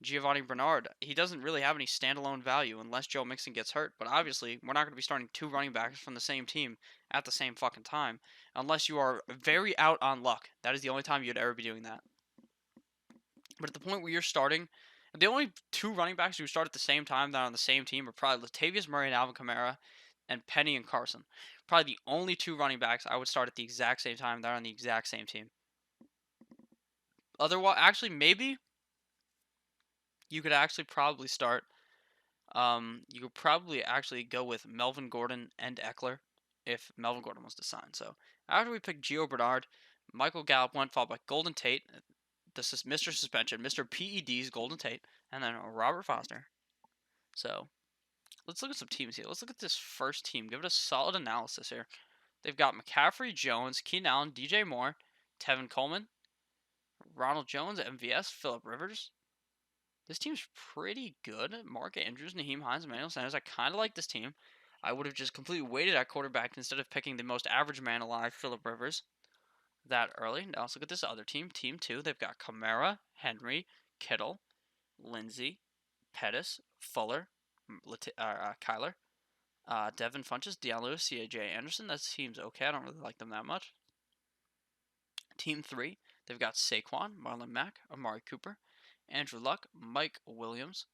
Giovanni Bernard, he doesn't really have any standalone value unless Joe Mixon gets hurt. But obviously, we're not going to be starting two running backs from the same team at the same fucking time unless you are very out on luck. That is the only time you'd ever be doing that. But at the point where you're starting, the only two running backs who start at the same time that are on the same team are probably Latavius Murray and Alvin Kamara and Penny and Carson. Probably the only two running backs I would start at the exact same time that are on the exact same team. Otherwise, actually, maybe you could actually probably start. You could probably actually go with Melvin Gordon and Eckler if Melvin Gordon was to sign. So after we picked Gio Bernard, Michael Gallup went, followed by Golden Tate, Mr. Suspension, Mr. PED's Golden Tate, and then Robert Foster. So let's look at some teams here. Let's look at this first team. Give it a solid analysis here. They've got McCaffrey, Jones, Keenan Allen, DJ Moore, Tevin Coleman, Ronald Jones, MVS, Phillip Rivers. This team's pretty good. Mark Andrews, Naheem Hines, Emmanuel Sanders. I kind of like this team. I would have just completely waited at quarterback instead of picking the most average man alive, Phillip Rivers, that early. Now let's look at this other team. Team 2, they've got Kamara, Henry, Kittle, Lindsey, Pettis, Fuller, Kyler, Devin Funches, Deion Lewis, C.J. Anderson. That seems okay. I don't really like them that much. Team 3, they've got Saquon, Marlon Mack, Amari Cooper, Andrew Luck, Mike Williams,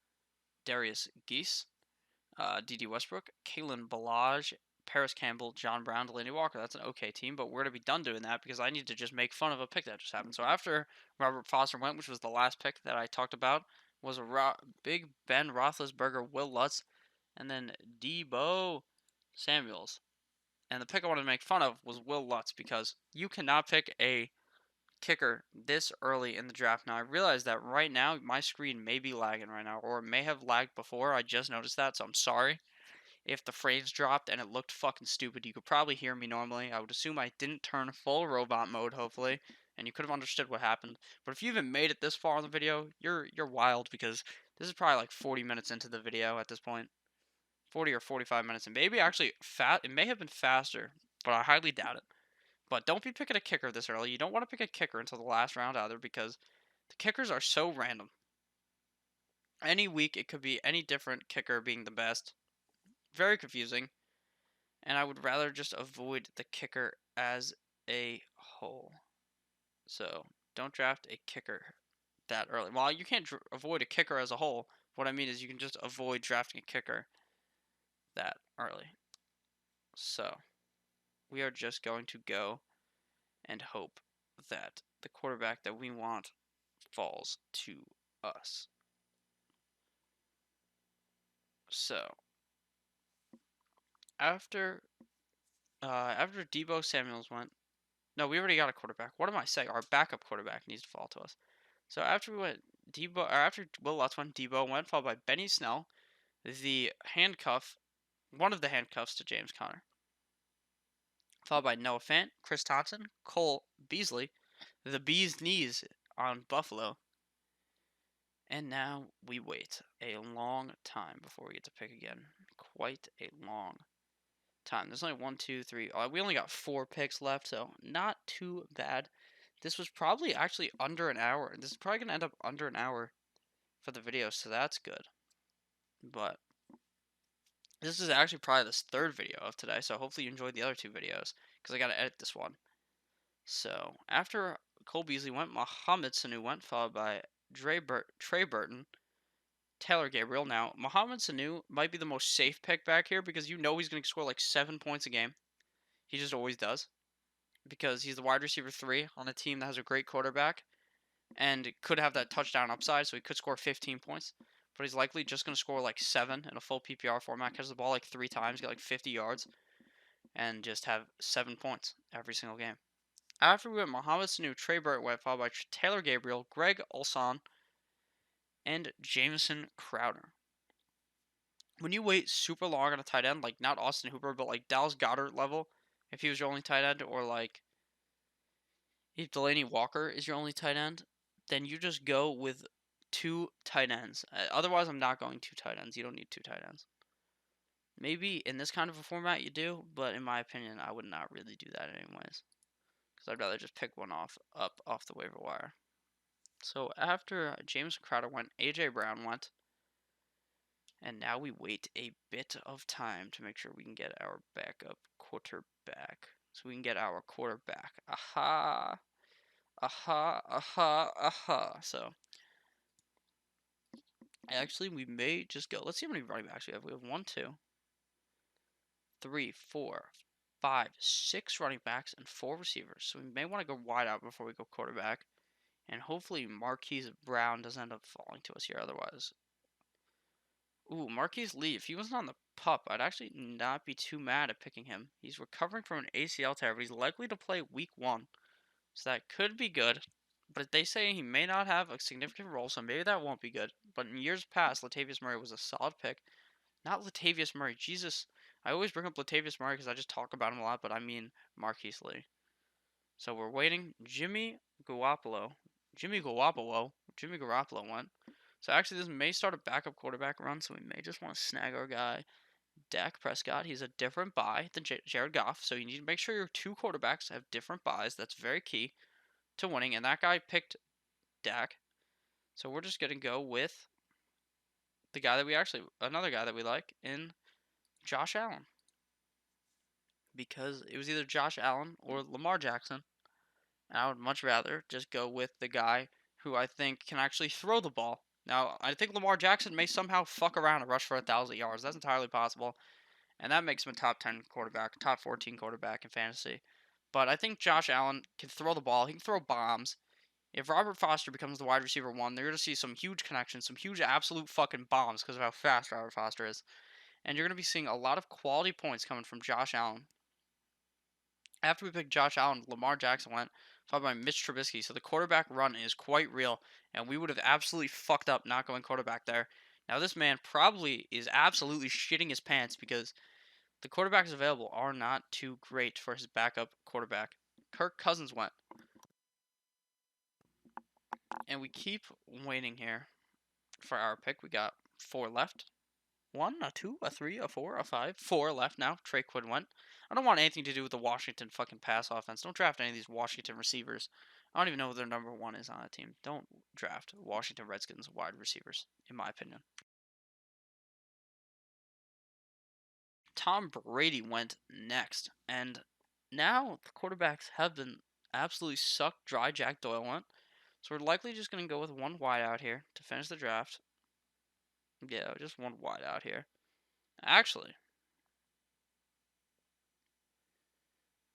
Darius Geese, D.D. Westbrook, Kalen Ballage, Paris Campbell, John Brown, Delaney Walker. That's an okay team, but we're going to be done doing that because I need to just make fun of a pick that just happened. So after Robert Foster went, which was the last pick that I talked about, was a Big Ben Roethlisberger, Will Lutz, and then Deebo Samuels. And the pick I wanted to make fun of was Will Lutz because you cannot pick a kicker this early in the draft. Now, I realize that right now my screen may be lagging right now, or it may have lagged before. I just noticed that, so I'm sorry. If the frames dropped and it looked fucking stupid, you could probably hear me normally. I would assume I didn't turn full robot mode, hopefully, and you could have understood what happened. But if you even made it this far in the video, you're wild because this is probably like 40 minutes into the video at this point. 40 or 45 minutes, and maybe actually it may have been faster, but I highly doubt it. But don't be picking a kicker this early. You don't want to pick a kicker until the last round either because the kickers are so random. Any week it could be any different kicker being the best. Very confusing. And I would rather just avoid the kicker as a hole. So don't draft a kicker that early. Well, you can't avoid a kicker as a whole. What I mean is you can just avoid drafting a kicker that early. So we are just going to go and hope that the quarterback that we want falls to us. So after after Debo Samuels went, no, we already got a quarterback. What am I saying? Our backup quarterback needs to fall to us. So after we went Debo, or after Will Lutz went, Debo went, followed by Benny Snell, the handcuff, one of the handcuffs to James Conner, followed by Noah Fant, Chris Thompson, Cole Beasley, the bee's knees on Buffalo, and now we wait a long time before we get to pick again. Quite a long time. There's only 1, 2, 3. We only got 4 picks left, so not too bad. This was probably actually under an hour. This is probably going to end up under an hour for the video, so that's good. But this is actually probably the third video of today, so hopefully you enjoyed the other 2 videos, because I got to edit this one. So, after Cole Beasley went, Mohamed Sanu went, followed by Trey Burton, Taylor Gabriel. Now, Mohamed Sanu might be the most safe pick back here, because you know he's going to score like 7 points a game. He just always does. Because he's the wide receiver 3 on a team that has a great quarterback and could have that touchdown upside, so he could score 15 points. But he's likely just going to score like 7 in a full PPR format, catch the ball like 3 times, get like 50 yards, and just have 7 points every single game. After we went Mohamed Sanu, Trey Burton went, followed by Taylor Gabriel, Greg Olson, and Jamison Crowder. When you wait super long on a tight end, like not Austin Hooper, but like Dallas Goedert level, if he was your only tight end, or like if Delaney Walker is your only tight end, then you just go with 2 tight ends. Otherwise, I'm not going 2 tight ends. You don't need 2 tight ends. Maybe in this kind of a format you do, but in my opinion, I would not really do that anyways. Because I'd rather just pick one off the waiver wire. So after James Crowder went, AJ Brown went, and now we wait a bit of time to make sure we can get our backup quarterback. So we can get our quarterback. Aha! Aha, aha, aha. So, actually, we may just go. Let's see how many running backs we have. We have 1, 2, 3, 4, 5, 6 running backs and 4 receivers. So we may want to go wide out before we go quarterback. And hopefully Marquise Brown doesn't end up falling to us here otherwise. Ooh, Marquise Lee. If he wasn't on the pup, I'd actually not be too mad at picking him. He's recovering from an ACL tear, but he's likely to play week 1. So that could be good. But they say he may not have a significant role, so maybe that won't be good. But in years past, Latavius Murray was a solid pick. Not Latavius Murray. Jesus. I always bring up Latavius Murray because I just talk about him a lot, but I mean Marquise Lee. So we're waiting. Jimmy Garoppolo went. So actually, this may start a backup quarterback run, so we may just want to snag our guy, Dak Prescott. He's a different buy than Jared Goff, so you need to make sure your 2 quarterbacks have different buys. That's very key to winning, and that guy picked Dak. So we're just going to go with another guy that we like in Josh Allen. Because it was either Josh Allen or Lamar Jackson. And I would much rather just go with the guy who I think can actually throw the ball. Now, I think Lamar Jackson may somehow fuck around and rush for 1,000 yards. That's entirely possible. And that makes him a top 10 quarterback, top 14 quarterback in fantasy. But I think Josh Allen can throw the ball. He can throw bombs. If Robert Foster becomes the wide receiver 1, they're going to see some huge connections, some huge absolute fucking bombs because of how fast Robert Foster is. And you're going to be seeing a lot of quality points coming from Josh Allen. After we picked Josh Allen, Lamar Jackson went, followed by Mitch Trubisky. So the quarterback run is quite real, and we would have absolutely fucked up not going quarterback there. Now this man probably is absolutely shitting his pants because the quarterbacks available are not too great for his backup quarterback. Kirk Cousins went. And we keep waiting here for our pick. We got 4 left. 1, a 2, a 3, a 4, a 5. 4 left now. Trey Quinn went. I don't want anything to do with the Washington fucking pass offense. Don't draft any of these Washington receivers. I don't even know who their number 1 is on that team. Don't draft Washington Redskins wide receivers, in my opinion. Tom Brady went next. And now the quarterbacks have been absolutely sucked dry Jack Doyle went. So we're likely just going to go with one wide out here to finish the draft. Yeah, just one wide out here. Actually,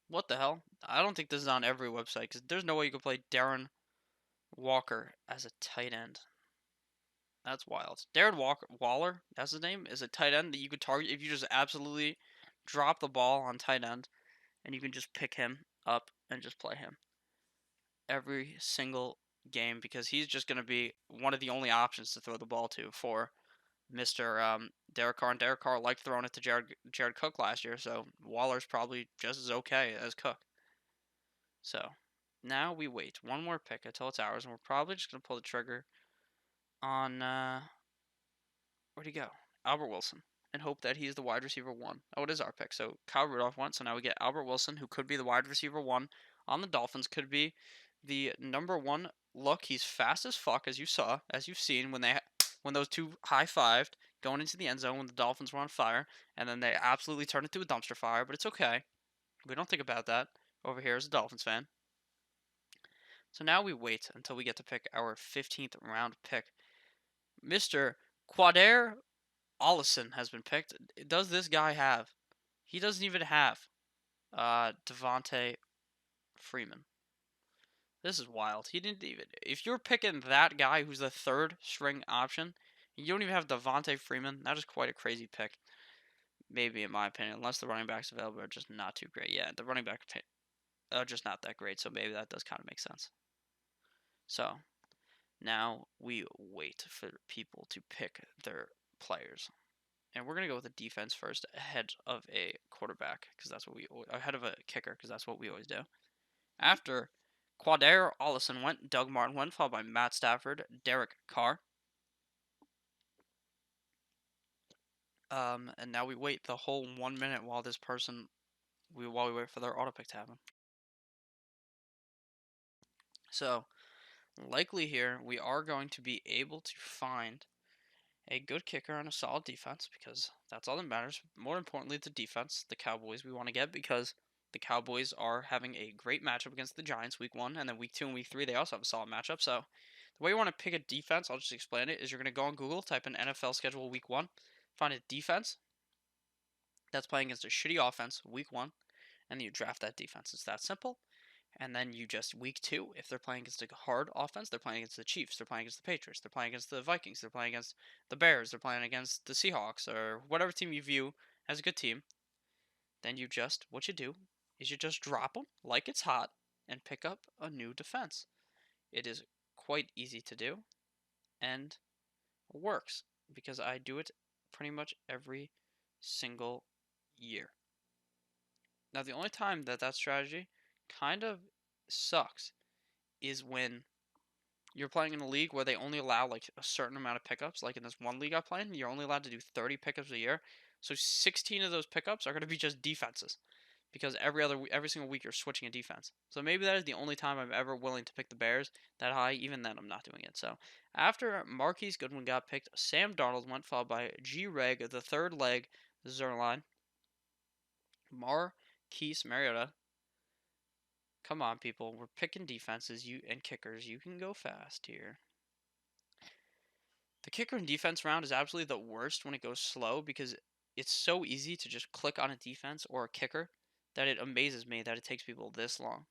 what the hell? I don't think this is on every website because there's no way you could play Darren Walker as a tight end. That's wild. Darren Waller, that's his name, is a tight end that you could target if you just absolutely drop the ball on tight end and you can just pick him up and just play him every single game because he's just going to be one of the only options to throw the ball to for Mr. Derek Carr. And Derek Carr liked throwing it to Jared Cook last year, so Waller's probably just as okay as Cook. So now we wait one more pick until it's ours, and we're probably just going to pull the trigger on, where'd he go? Albert Wilson. And hope that he's the wide receiver one. Oh, it is our pick. So Kyle Rudolph went, so now we get Albert Wilson, who could be the wide receiver one on the Dolphins, could be the number one look. He's fast as fuck, as you've seen when those two high fived going into the end zone when the Dolphins were on fire, and then they absolutely turned it to a dumpster fire. But it's okay. We don't think about that over here as a Dolphins fan. So now we wait until we get to pick our 15th round pick. Mr. Quader Allison has been picked. Does this guy have? He doesn't even have Devontae Freeman. This is wild. He didn't even. If you're picking that guy who's the third string option, you don't even have Devontae Freeman. That is quite a crazy pick. Maybe in my opinion, unless the running backs available are just not too great. Yeah, the running back are just not that great. So maybe that does kind of make sense. So now we wait for people to pick their players. And we're gonna go with a defense first, ahead of a quarterback, because that's what ahead of a kicker, because that's what we always do. After Quader Allison went, Doug Martin went, followed by Matt Stafford, Derek Carr. And now we wait the whole 1 minute while we wait for their auto pick to happen. So likely here we are going to be able to find a good kicker and a solid defense because that's all that matters. More importantly, the defense, the Cowboys we want to get because the Cowboys are having a great matchup against the Giants week 1, and then week 2 and week 3 they also have a solid matchup. So the way you want to pick a defense, I'll just explain it, is you're going to go on Google, type in NFL schedule week 1, find a defense that's playing against a shitty offense week 1, and then you draft that defense. It's that simple. And then you just week 2, if they're playing against a hard offense, they're playing against the Chiefs, they're playing against the Patriots, they're playing against the Vikings, they're playing against the Bears, they're playing against the Seahawks, or whatever team you view as a good team, then what you do is you just drop them like it's hot and pick up a new defense. It is quite easy to do and works because I do it pretty much every single year. Now, the only time that strategy kind of sucks is when you're playing in a league where they only allow like a certain amount of pickups. Like in this one league I play in, you're only allowed to do 30 pickups a year. So 16 of those pickups are going to be just defenses because every single week you're switching a defense. So maybe that is the only time I'm ever willing to pick the Bears that high. Even then, I'm not doing it. So after Marquise Goodwin got picked, Sam Darnold went, followed by G. Reg, the third leg, Zerline, Marquise Mariota. Come on, people. We're picking defenses and kickers. You can go fast here. The kicker and defense round is absolutely the worst when it goes slow because it's so easy to just click on a defense or a kicker that it amazes me that it takes people this long.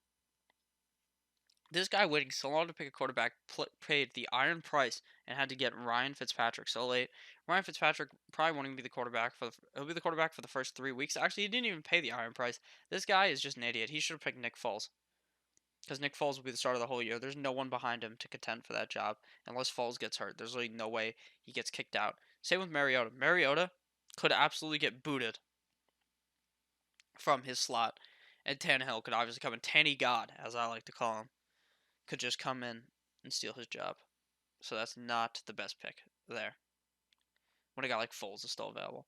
This guy waiting so long to pick a quarterback paid the iron price and had to get Ryan Fitzpatrick so late. Ryan Fitzpatrick probably won't even be the quarterback he'll be the quarterback for the first 3 weeks. Actually, he didn't even pay the iron price. This guy is just an idiot. He should have picked Nick Foles. Because Nick Foles will be the start of the whole year. There's no one behind him to contend for that job. Unless Foles gets hurt. There's really no way he gets kicked out. Same with Mariota. Mariota could absolutely get booted from his slot. And Tannehill could obviously come in. Tanny God, as I like to call him, could just come in and steal his job. So that's not the best pick there. When a guy like Foles is still available.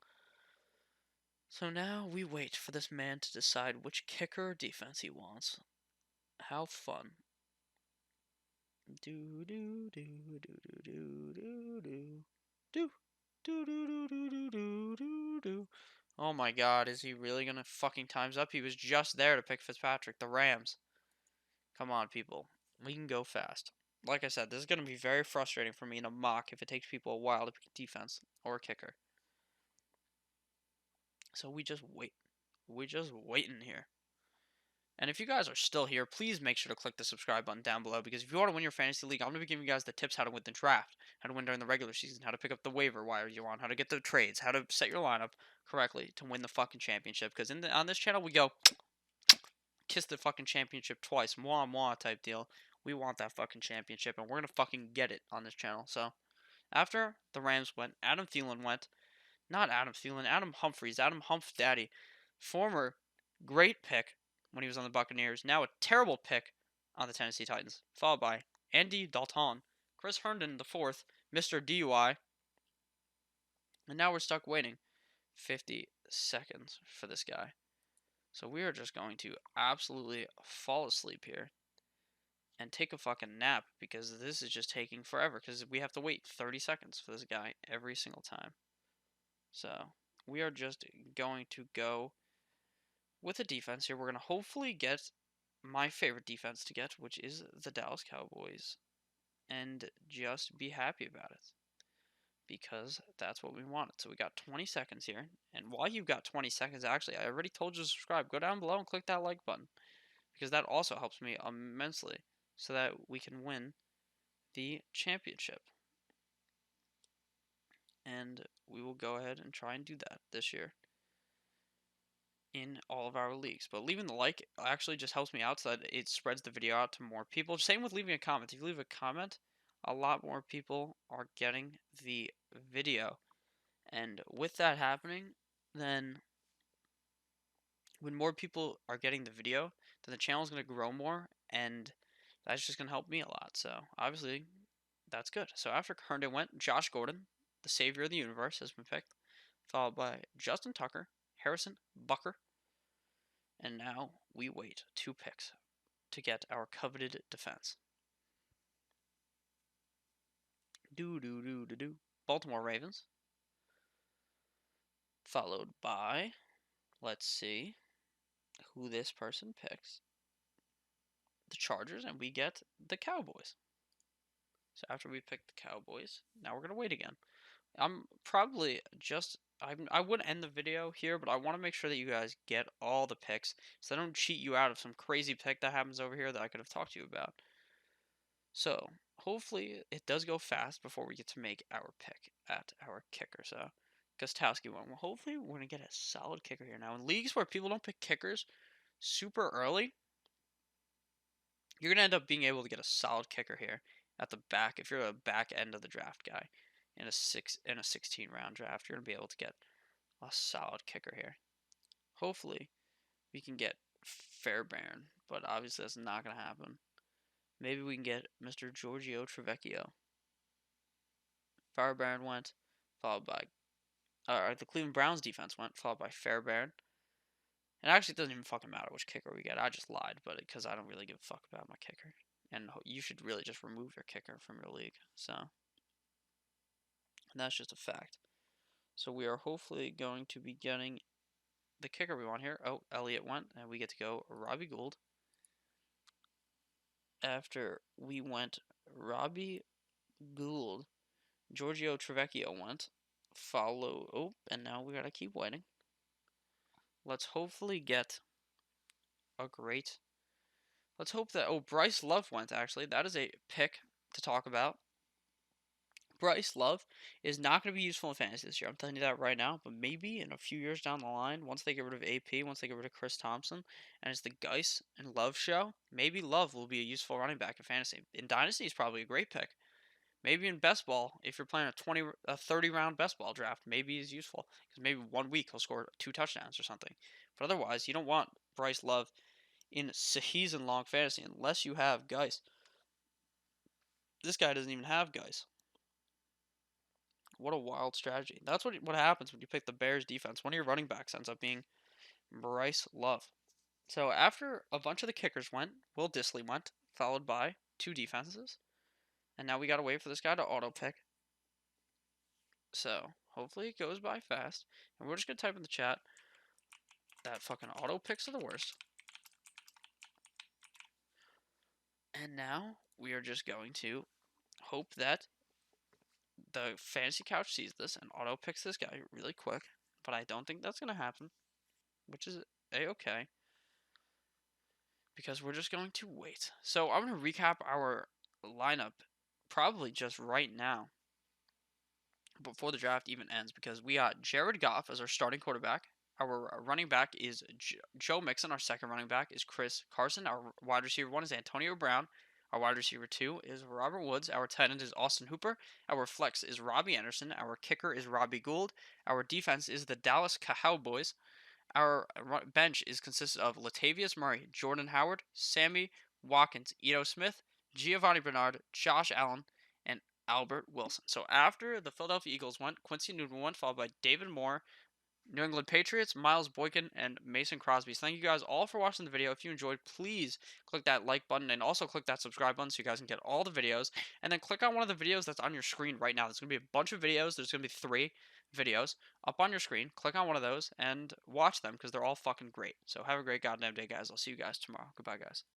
So now we wait for this man to decide which kicker or defense he wants. How fun. Do do do do do do do do do do do do do do do. Oh my God, is he really gonna fucking times up? He was just there to pick Fitzpatrick, the Rams. Come on, people. We can go fast. Like I said, this is going to be very frustrating for me in a mock if it takes people a while to pick defense or a kicker. So we just wait. We just waiting here. And if you guys are still here, please make sure to click the subscribe button down below, because if you want to win your fantasy league, I'm going to be giving you guys the tips how to win the draft, how to win during the regular season, how to pick up the waiver wire you want, how to get the trades, how to set your lineup correctly to win the fucking championship. Because on this channel, we go kiss the fucking championship twice, mwah mwah type deal. We want that fucking championship, and we're going to fucking get it on this channel. So after the Rams went, Adam Thielen went. Not Adam Thielen, Adam Humphries, Adam Humph Daddy. Former great pick when he was on the Buccaneers. Now a terrible pick on the Tennessee Titans. Followed by Andy Dalton, Chris Herndon the fourth, Mr. DUI. And now we're stuck waiting 50 seconds for this guy. So we are just going to absolutely fall asleep here and take a fucking nap, because this is just taking forever, because we have to wait 30 seconds for this guy every single time. So we are just going to go with a defense here. We're going to hopefully get my favorite defense to get, which is the Dallas Cowboys, and just be happy about it, because that's what we wanted. So we got 20 seconds here, and while you've got 20 seconds, actually, I already told you to subscribe. Go down below and click that like button, because that also helps me immensely, so that we can win the championship. And we will go ahead and try and do that this year in all of our leagues. But leaving the like actually just helps me out, so that it spreads the video out to more people. Same with leaving a comment. If you leave a comment, a lot more people are getting the video. And with that happening, then when more people are getting the video, then the channel is going to grow more, and that's just going to help me a lot. So obviously, that's good. So after Herndon went, Josh Gordon, the savior of the universe, has been picked, followed by Justin Tucker, Harrison Bucker, and now we wait 2 picks to get our coveted defense. Baltimore Ravens, followed by, let's see who this person picks, the Chargers, and we get the Cowboys. So after we pick the Cowboys, now we're going to wait again. I'm probably just, I would end the video here, but I want to make sure that you guys get all the picks, so I don't cheat you out of some crazy pick that happens over here that I could have talked to you about. So hopefully it does go fast before we get to make our pick at our kicker. So Gostowski won. Well, hopefully we're going to get a solid kicker here. Now in leagues where people don't pick kickers super early, you're going to end up being able to get a solid kicker here at the back. If you're a back end of the draft guy in a 16 round draft, you're going to be able to get a solid kicker here. Hopefully we can get Fairbairn, but obviously that's not going to happen. Maybe we can get Mr. Giorgio Trevecchio. Fairbairn went, followed by the Cleveland Browns defense went, followed by Fairbairn. And actually, it doesn't even fucking matter which kicker we get. I just lied, but because I don't really give a fuck about my kicker, and you should really just remove your kicker from your league. So, and that's just a fact. So we are hopefully going to be getting the kicker we want here. Oh, Elliott went, and we get to go Robbie Gould. After we went Robbie Gould, Giorgio Trevecchio went. And now we gotta keep waiting. Let's hopefully get a great. Let's hope that. Oh, Bryce Love went, actually. That is a pick to talk about. Bryce Love is not going to be useful in fantasy this year. I'm telling you that right now. But maybe in a few years down the line, once they get rid of AP, once they get rid of Chris Thompson, and it's the Geis and Love show, maybe Love will be a useful running back in fantasy. In Dynasty, he's probably a great pick. Maybe in best ball, if you're playing a 30 round best ball draft, maybe he's useful, because maybe 1 week he'll score 2 touchdowns or something. But otherwise, you don't want Bryce Love in season long fantasy unless you have Geis. This guy doesn't even have Geis. What a wild strategy. That's what happens when you pick the Bears defense. One of your running backs ends up being Bryce Love. So after a bunch of the kickers went, Will Dissly went, followed by 2 defenses. And now we gotta wait for this guy to auto pick. So hopefully it goes by fast. And we're just gonna type in the chat that fucking auto picks are the worst. And now we are just going to hope that the fantasy couch sees this and auto picks this guy really quick. But I don't think that's gonna happen, which is a-okay. Because we're just going to wait. So I'm going to recap our lineup probably just right now before the draft even ends because we got Jared Goff as our starting quarterback. Our running back is Joe Mixon. Our second running back is Chris Carson. Our wide receiver 1 is Antonio Brown. Our wide receiver 2 is Robert Woods. Our tight end is Austin Hooper. Our flex is Robbie Anderson. Our kicker is Robbie Gould. Our defense is the Dallas Cowboys. Our bench is consisted of Latavius Murray, Jordan Howard, Sammy Watkins, Ito Smith, Giovanni Bernard, Josh Allen, and Albert Wilson. So after the Philadelphia Eagles went, Quincy Newton went, followed by David Moore, New England Patriots, Miles Boykin, and Mason Crosby. So thank you guys all for watching the video. If you enjoyed, please click that like button and also click that subscribe button so you guys can get all the videos. And then click on one of the videos that's on your screen right now. There's going to be a bunch of videos. There's going to be 3 videos up on your screen. Click on one of those and watch them because they're all fucking great. So have a great goddamn day, guys. I'll see you guys tomorrow. Goodbye, guys.